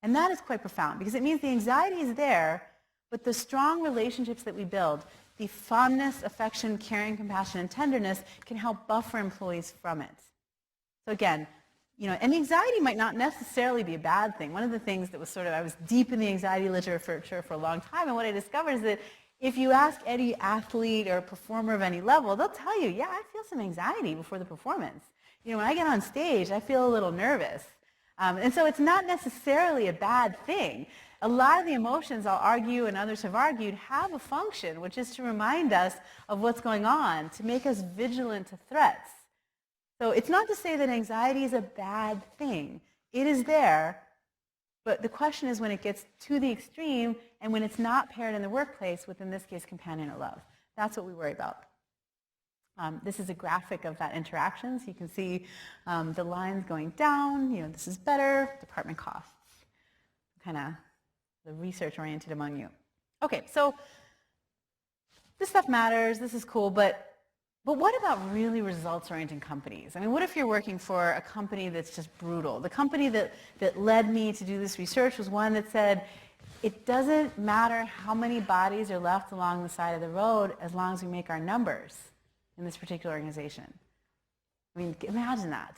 And that is quite profound, because it means the anxiety is there, but the strong relationships that we build, the fondness, affection, caring, compassion, and tenderness can help buffer employees from it. So again, and the anxiety might not necessarily be a bad thing. One of the things that was I was deep in the anxiety literature for a long time, and what I discovered is that if you ask any athlete or performer of any level, they'll tell you, yeah, I feel some anxiety before the performance. When I get on stage, I feel a little nervous. And so it's not necessarily a bad thing. A lot of the emotions, I'll argue, and others have argued, have a function, which is to remind us of what's going on, to make us vigilant to threats. So it's not to say that anxiety is a bad thing. It is there, but the question is when it gets to the extreme and when it's not paired in the workplace with, in this case, companion or love. That's what we worry about. This is a graphic of that interaction. So you can see the lines going down. This is better. Department costs. Kind of the research-oriented among you. Okay, so this stuff matters. This is cool, but what about really results-oriented companies? I mean, what if you're working for a company that's just brutal? The company that led me to do this research was one that said, it doesn't matter how many bodies are left along the side of the road as long as we make our numbers in this particular organization. I mean, imagine that.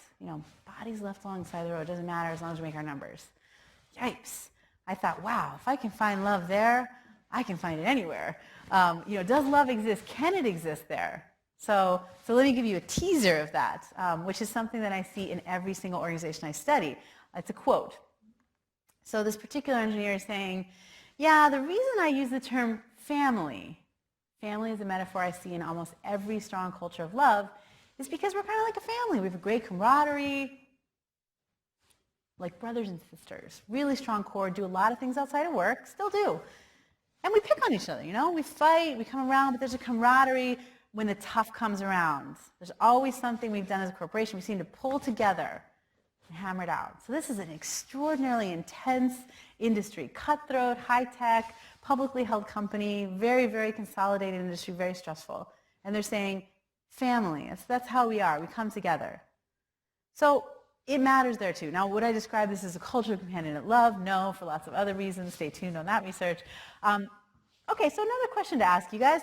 Bodies left along the side of the road, doesn't matter as long as we make our numbers. Yipes. I thought, wow, if I can find love there, I can find it anywhere. Does love exist? Can it exist there? So let me give you a teaser of that, which is something that I see in every single organization I study. It's a quote. So this particular engineer is saying, yeah, the reason I use the term family is a metaphor I see in almost every strong culture of love, is because we're kind of like a family. We have a great camaraderie, like brothers and sisters, really strong core, do a lot of things outside of work, still do. And we pick on each other, we fight, we come around, but there's a camaraderie when the tough comes around. There's always something we've done as a corporation. We seem to pull together and hammer it out. So this is an extraordinarily intense industry, cutthroat, high-tech, publicly held company, very, very consolidated industry, very stressful. And they're saying, family, that's how we are. We come together. So it matters there too. Now, would I describe this as a culture of companionate love? No, for lots of other reasons. Stay tuned on that research. Okay, so another question to ask you guys.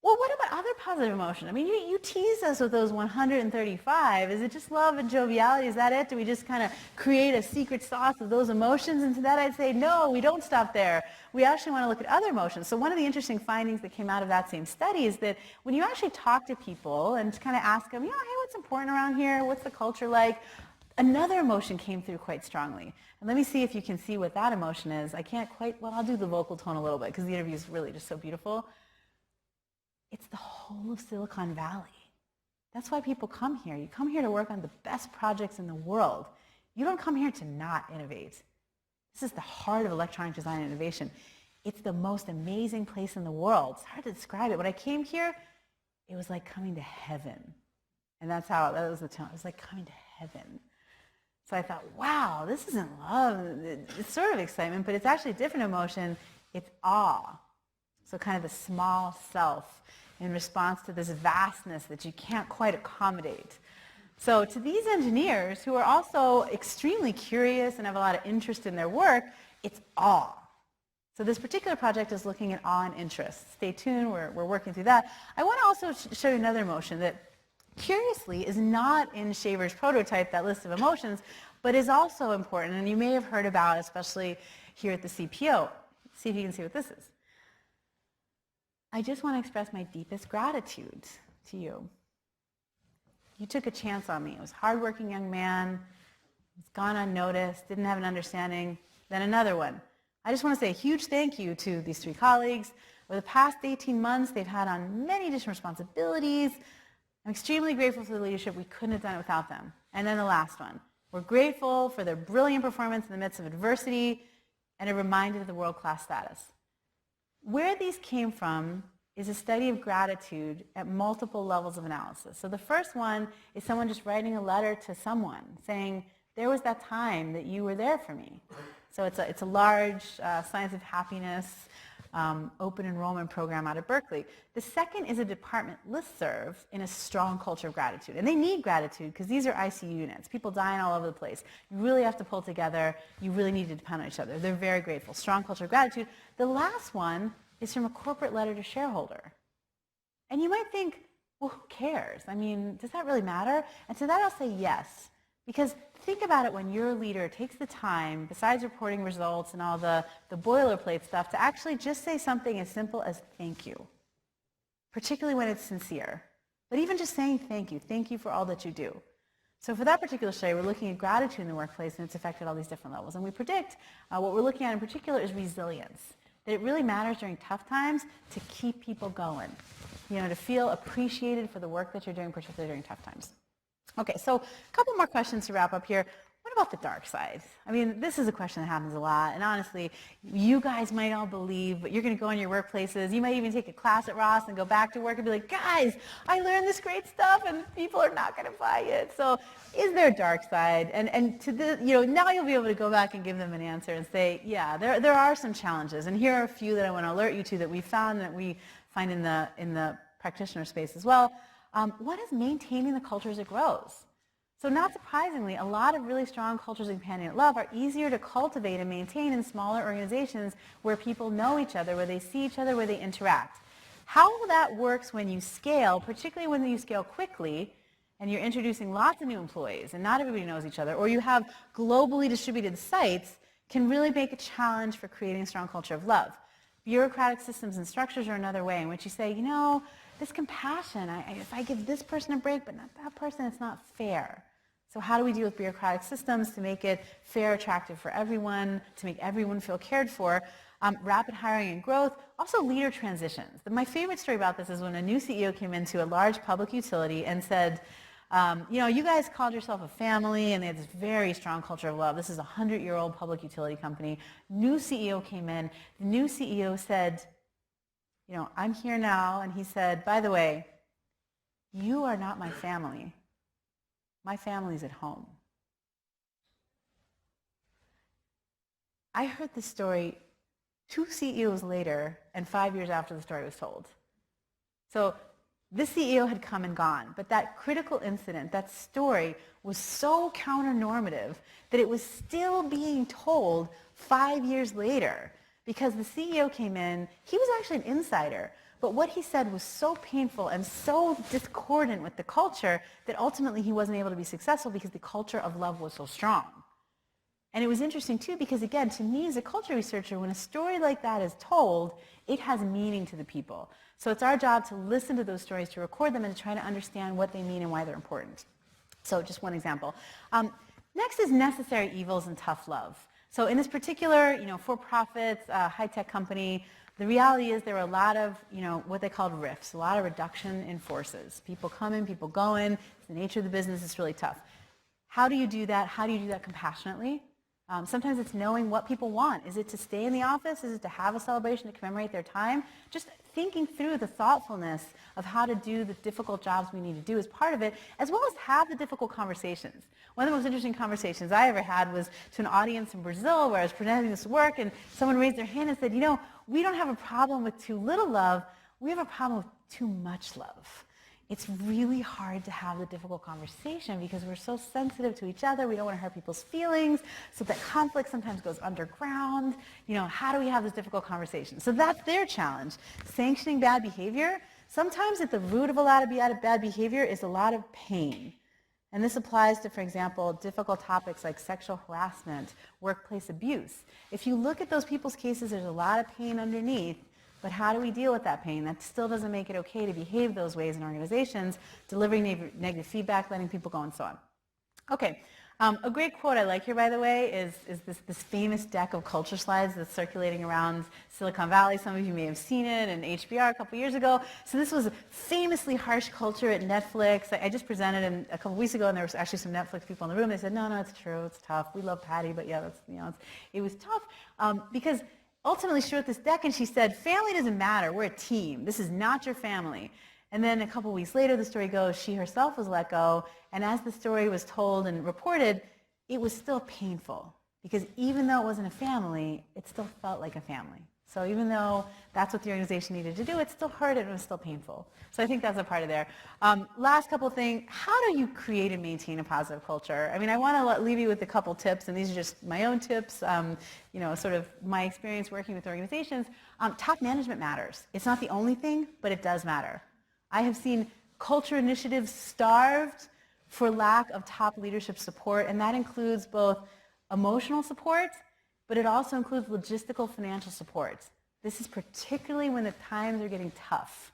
Well, what about other positive emotion? I mean, you tease us with those 135. Is it just love and joviality? Is that it? Do we just kind of create a secret sauce of those emotions? And to that I'd say, no, we don't stop there. We actually want to look at other emotions. So one of the interesting findings that came out of that same study is that when you actually talk to people and kind of ask them, hey, what's important around here? What's the culture like? Another emotion came through quite strongly. And let me see if you can see what that emotion is. I can't quite, well, I'll do the vocal tone a little bit because the interview is really just so beautiful. It's the whole of Silicon Valley. That's why people come here. You come here to work on the best projects in the world. You don't come here to not innovate. This is the heart of electronic design and innovation. It's the most amazing place in the world. It's hard to describe it. When I came here, it was like coming to heaven. And that was the tone. It was like coming to heaven. So I thought, wow, this isn't love. It's sort of excitement, but it's actually a different emotion. It's awe. So kind of the small self in response to this vastness that you can't quite accommodate. So to these engineers who are also extremely curious and have a lot of interest in their work, it's awe. So this particular project is looking at awe and interest. Stay tuned, we're working through that. I want to also show you another emotion that curiously is not in Shaver's prototype, that list of emotions, but is also important, and you may have heard about, especially here at the CPO. See if you can see what this is. I just want to express my deepest gratitude to you. You took a chance on me. I was a hardworking young man, was gone unnoticed, didn't have an understanding. Then another one. I just want to say a huge thank you to these 3 colleagues. Over the past 18 months, they've had on many different responsibilities. I'm extremely grateful for the leadership. We couldn't have done it without them. And then the last one. We're grateful for their brilliant performance in the midst of adversity and a reminder of the world-class status. Where these came from is a study of gratitude at multiple levels of analysis. So the first one is someone just writing a letter to someone saying, there was that time that you were there for me. So it's a large Science of Happiness open enrollment program out of Berkeley. The second is a department listserv in a strong culture of gratitude. And they need gratitude because these are ICU units. People dying all over the place. You really have to pull together. You really need to depend on each other. They're very grateful. Strong culture of gratitude. The last one is from a corporate letter to shareholder. And you might think, well, who cares? I mean, does that really matter? And to that I'll say yes. Because think about it when your leader takes the time, besides reporting results and all the boilerplate stuff, to actually just say something as simple as thank you, particularly when it's sincere. But even just saying thank you for all that you do. So for that particular study, we're looking at gratitude in the workplace, and it's affected all these different levels. And we predict what we're looking at in particular is resilience, that it really matters during tough times to keep people going, to feel appreciated for the work that you're doing, particularly during tough times. Okay, so a couple more questions to wrap up here. What about the dark side? I mean, this is a question that happens a lot, and honestly, you guys might all believe, but you're going to go in your workplaces. You might even take a class at Ross and go back to work and be like, guys, I learned this great stuff, and people are not going to buy it. So is there a dark side? And to the, now you'll be able to go back and give them an answer and say, yeah, there are some challenges, and here are a few that I want to alert you to that we found, that we find in the practitioner space as well. What is maintaining the culture as it grows? So not surprisingly, a lot of really strong cultures of companionate love are easier to cultivate and maintain in smaller organizations where people know each other, where they see each other, where they interact. How that works when you scale, particularly when you scale quickly and you're introducing lots of new employees and not everybody knows each other, or you have globally distributed sites, can really make a challenge for creating a strong culture of love. Bureaucratic systems and structures are another way in which you say, this compassion, if I give this person a break but not that person, it's not fair. So how do we deal with bureaucratic systems to make it fair, attractive for everyone, to make everyone feel cared for? Rapid hiring and growth, also leader transitions. My favorite story about this is when a new CEO came into a large public utility and said, you guys called yourself a family, and they had this very strong culture of love. This is a 100-year-old public utility company. New CEO came in. The new CEO said, I'm here now. And he said, by the way, you are not my family. My family's at home. I heard this story 2 CEOs later and 5 years after the story was told. So this CEO had come and gone, but that critical incident, that story, was so counter-normative that it was still being told 5 years later because the CEO came in. He was actually an insider, but what he said was so painful and so discordant with the culture that ultimately he wasn't able to be successful because the culture of love was so strong. And it was interesting too because, again, to me as a culture researcher, when a story like that is told, it has meaning to the people. So it's our job to listen to those stories, to record them, and to try to understand what they mean and why they're important. So just one example. Next is necessary evils and tough love. So in this particular, for-profits, high-tech company, the reality is there were a lot of, what they called rifts, a lot of reduction in forces. People coming, people going. It's the nature of the business. It's really tough. How do you do that? How do you do that compassionately? Sometimes it's knowing what people want. Is it to stay in the office? Is it to have a celebration to commemorate their time? Just thinking through the thoughtfulness of how to do the difficult jobs we need to do is part of it, as well as have the difficult conversations. One of the most interesting conversations I ever had was to an audience in Brazil where I was presenting this work, and someone raised their hand and said, we don't have a problem with too little love. We have a problem with too much love. It's really hard to have the difficult conversation because we're so sensitive to each other. We don't want to hurt people's feelings. So that conflict sometimes goes underground. How do we have this difficult conversation? So that's their challenge. Sanctioning bad behavior. Sometimes at the root of a lot of bad behavior is a lot of pain. And this applies to, for example, difficult topics like sexual harassment, workplace abuse. If you look at those people's cases, there's a lot of pain underneath. But how do we deal with that pain? That still doesn't make it okay to behave those ways in organizations, delivering negative feedback, letting people go, and so on. Okay, a great quote I like here, by the way, is this famous deck of culture slides that's circulating around Silicon Valley. Some of you may have seen it in HBR a couple years ago. So this was a famously harsh culture at Netflix. I just presented it a couple weeks ago, and there was actually some Netflix people in the room. They said, no, it's true, it's tough. We love Patty, but yeah, it was tough because ultimately, she wrote this deck and she said, family doesn't matter. We're a team. This is not your family. And then a couple weeks later, the story goes, she herself was let go. And as the story was told and reported, it was still painful because even though it wasn't a family, it still felt like a family. So even though that's what the organization needed to do, it still hurt and it was still painful. So I think that's a part of there. Last couple things, how do you create and maintain a positive culture? I mean, I want to leave you with a couple tips, and these are just my own tips, sort of my experience working with organizations. Top management matters. It's not the only thing, but it does matter. I have seen culture initiatives starved for lack of top leadership support, and that includes both emotional support, but it also includes logistical financial support. This is particularly when the times are getting tough.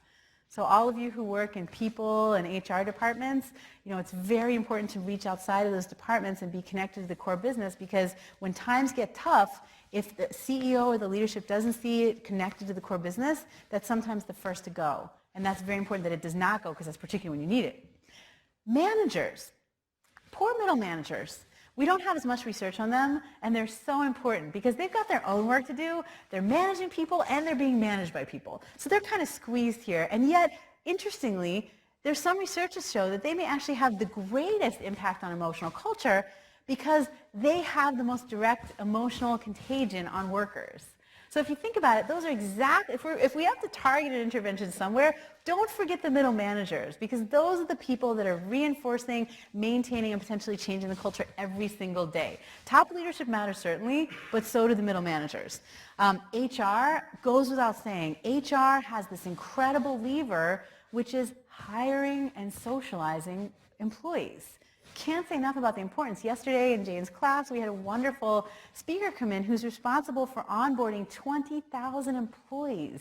So all of you who work in people and HR departments, it's very important to reach outside of those departments and be connected to the core business, because when times get tough, if the CEO or the leadership doesn't see it connected to the core business, that's sometimes the first to go. And that's very important that it does not go, because that's particularly when you need it. Managers, poor middle managers. We don't have as much research on them, and they're so important because they've got their own work to do. They're managing people, and they're being managed by people. So they're kind of squeezed here. And yet, interestingly, there's some research to show that they may actually have the greatest impact on emotional culture because they have the most direct emotional contagion on workers. So if you think about it, those are exactly, if we have to target an intervention somewhere, don't forget the middle managers, because those are the people that are reinforcing, maintaining, and potentially changing the culture every single day. Top leadership matters certainly, but so do the middle managers. HR goes without saying. HR has this incredible lever, which is hiring and socializing employees. Can't say enough about the importance. Yesterday in Jane's class, we had a wonderful speaker come in who's responsible for onboarding 20,000 employees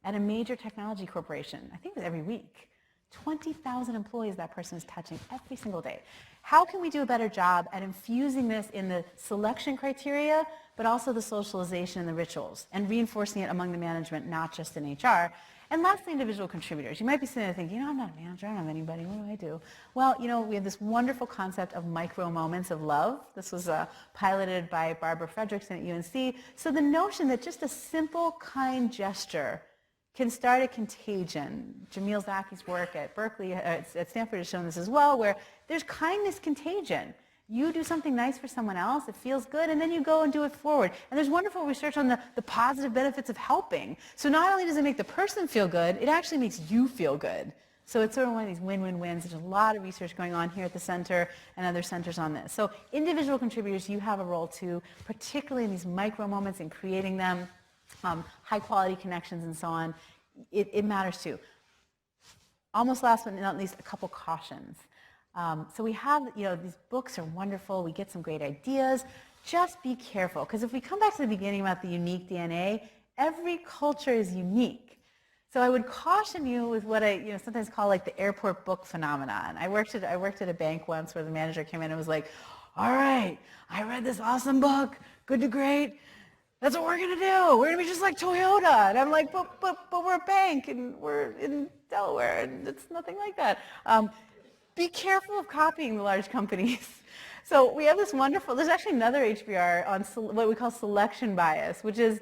at a major technology corporation. I think it was every week. 20,000 employees that person is touching every single day. How can we do a better job at infusing this in the selection criteria, but also the socialization and the rituals, and reinforcing it among the management, not just in HR? And lastly, individual contributors. You might be sitting there thinking, I'm not a manager, I don't have anybody, what do I do? Well, we have this wonderful concept of micro moments of love. This was piloted by Barbara Fredrickson at UNC. So the notion that just a simple, kind gesture can start a contagion. Jamil Zaki's work at Berkeley, at Stanford has shown this as well, where there's kindness contagion. You do something nice for someone else, it feels good, and then you go and do it forward. And there's wonderful research on the positive benefits of helping. So not only does it make the person feel good, it actually makes you feel good. So it's sort of one of these win-win-wins. There's a lot of research going on here at the center and other centers on this. So individual contributors, you have a role too, particularly in these micro moments and creating them, high quality connections and so on. It matters too. Almost last but not least, a couple cautions. So we have, these books are wonderful. We get some great ideas. Just be careful, because if we come back to the beginning about the unique DNA, every culture is unique. So I would caution you with what I sometimes call like the airport book phenomenon. I worked at a bank once where the manager came in and was like, all right, I read this awesome book, Good to Great. That's what we're going to do. We're going to be just like Toyota. And I'm like, but we're a bank, and we're in Delaware, and it's nothing like that. Be careful of copying the large companies. So we have this there's actually another HBR on what we call selection bias, which is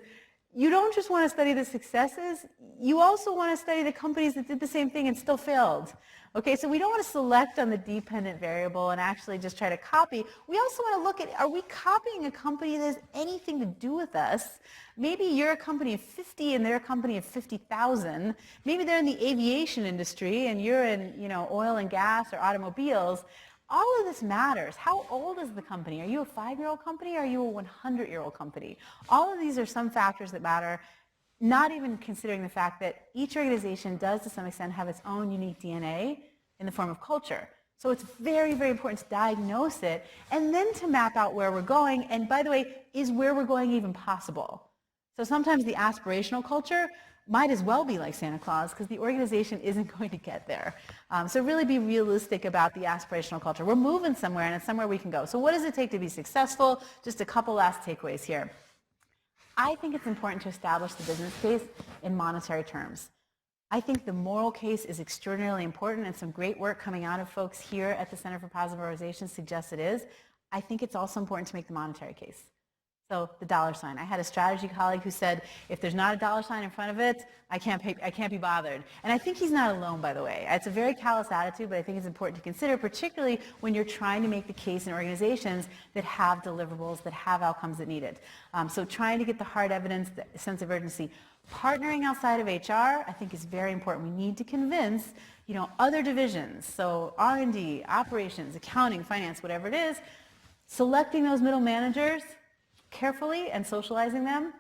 you don't just want to study the successes, you also want to study the companies that did the same thing and still failed. Okay, so we don't want to select on the dependent variable and actually just try to copy. We also want to look at, are we copying a company that has anything to do with us? Maybe you're a company of 50 and they're a company of 50,000. Maybe they're in the aviation industry and you're in, oil and gas or automobiles. All of this matters. How old is the company? Are you a 5-year-old company or are you a 100-year-old company? All of these are some factors that matter, not even considering the fact that each organization does to some extent have its own unique DNA in the form of culture. So it's very, very important to diagnose it and then to map out where we're going. And by the way, is where we're going even possible? So sometimes the aspirational culture might as well be like Santa Claus because the organization isn't going to get there. So really be realistic about the aspirational culture. We're moving somewhere and it's somewhere we can go. So what does it take to be successful? Just a couple last takeaways here. I think it's important to establish the business case in monetary terms. I think the moral case is extraordinarily important, and some great work coming out of folks here at the Center for Positive Organization suggests it is. I think it's also important to make the monetary case. So the dollar sign. I had a strategy colleague who said, if there's not a dollar sign in front of it, I can't be bothered. And I think he's not alone, by the way. It's a very callous attitude, but I think it's important to consider, particularly when you're trying to make the case in organizations that have deliverables, that have outcomes that need it. So trying to get the hard evidence, the sense of urgency. Partnering outside of HR, I think is very important. We need to convince, other divisions, so R&D, operations, accounting, finance, whatever it is, selecting those middle managers carefully and socializing them,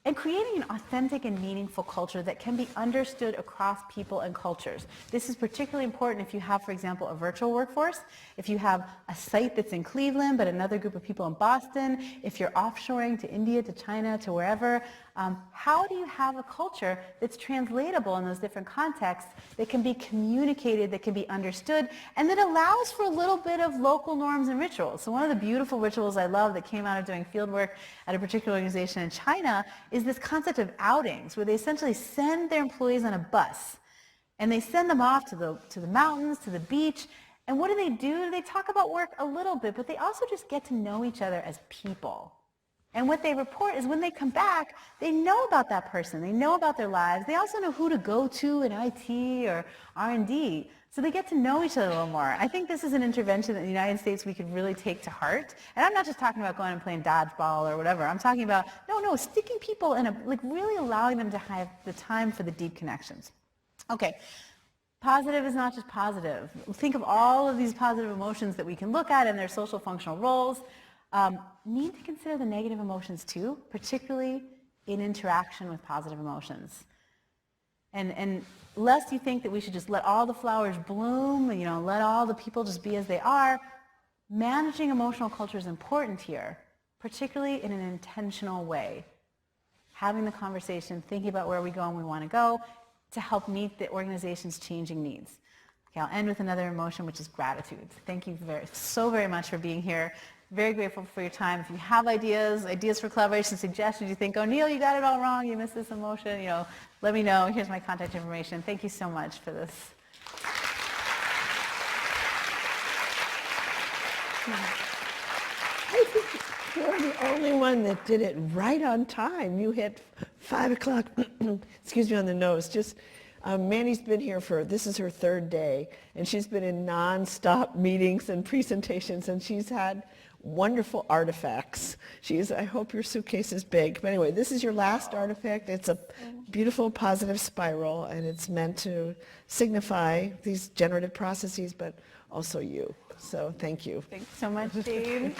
and creating an authentic and meaningful culture that can be understood across people and cultures. This is particularly important if you have, for example, a virtual workforce, if you have a site that's in Cleveland but another group of people in Boston, if you're offshoring to India, to China, to wherever. How do you have a culture that's translatable in those different contexts, that can be communicated, that can be understood, and that allows for a little bit of local norms and rituals? So one of the beautiful rituals I love that came out of doing field work at a particular organization in China is this concept of outings, where they essentially send their employees on a bus. And they send them off to the mountains, to the beach. And what do? They talk about work a little bit, but they also just get to know each other as people. And what they report is when they come back, they know about that person. They know about their lives. They also know who to go to in IT or R&D. So they get to know each other a little more. I think this is an intervention that in the United States we could really take to heart. And I'm not just talking about going and playing dodgeball or whatever. I'm talking about, no, sticking people in really allowing them to have the time for the deep connections. Okay, positive is not just positive. Think of all of these positive emotions that we can look at and their social functional roles. Need to consider the negative emotions too, particularly in interaction with positive emotions. And lest you think that we should just let all the flowers bloom, let all the people just be as they are, managing emotional culture is important here, particularly in an intentional way. Having the conversation, thinking about where we go and we want to go, to help meet the organization's changing needs. Okay, I'll end with another emotion, which is gratitude. Thank you so very much for being here. Very grateful for your time. If you have ideas for collaboration, suggestions, you think, oh, Neil, you got it all wrong, you missed this emotion, let me know. Here's my contact information. Thank you so much for this. I think you're the only one that did it right on time. You hit 5 o'clock, excuse me, on the nose. Mandy's been here this is her third day, and she's been in non-stop meetings and presentations, and she's had wonderful artifacts. I hope your suitcase is big. But anyway, this is your last artifact. It's a beautiful positive spiral, and it's meant to signify these generative processes, but also you. So thank you. Thanks so much, Jane.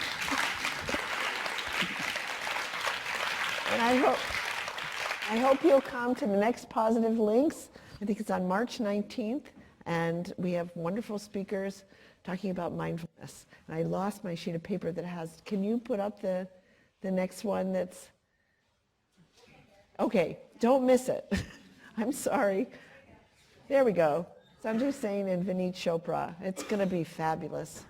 And I hope you'll come to the next Positive Links. I think it's on March 19th, and we have wonderful speakers talking about mindfulness. And I lost my sheet of paper that has, can you put up the next one that's, okay, don't miss it. I'm sorry. There we go. Sanjay Singh and Vineet Chopra. It's going to be fabulous.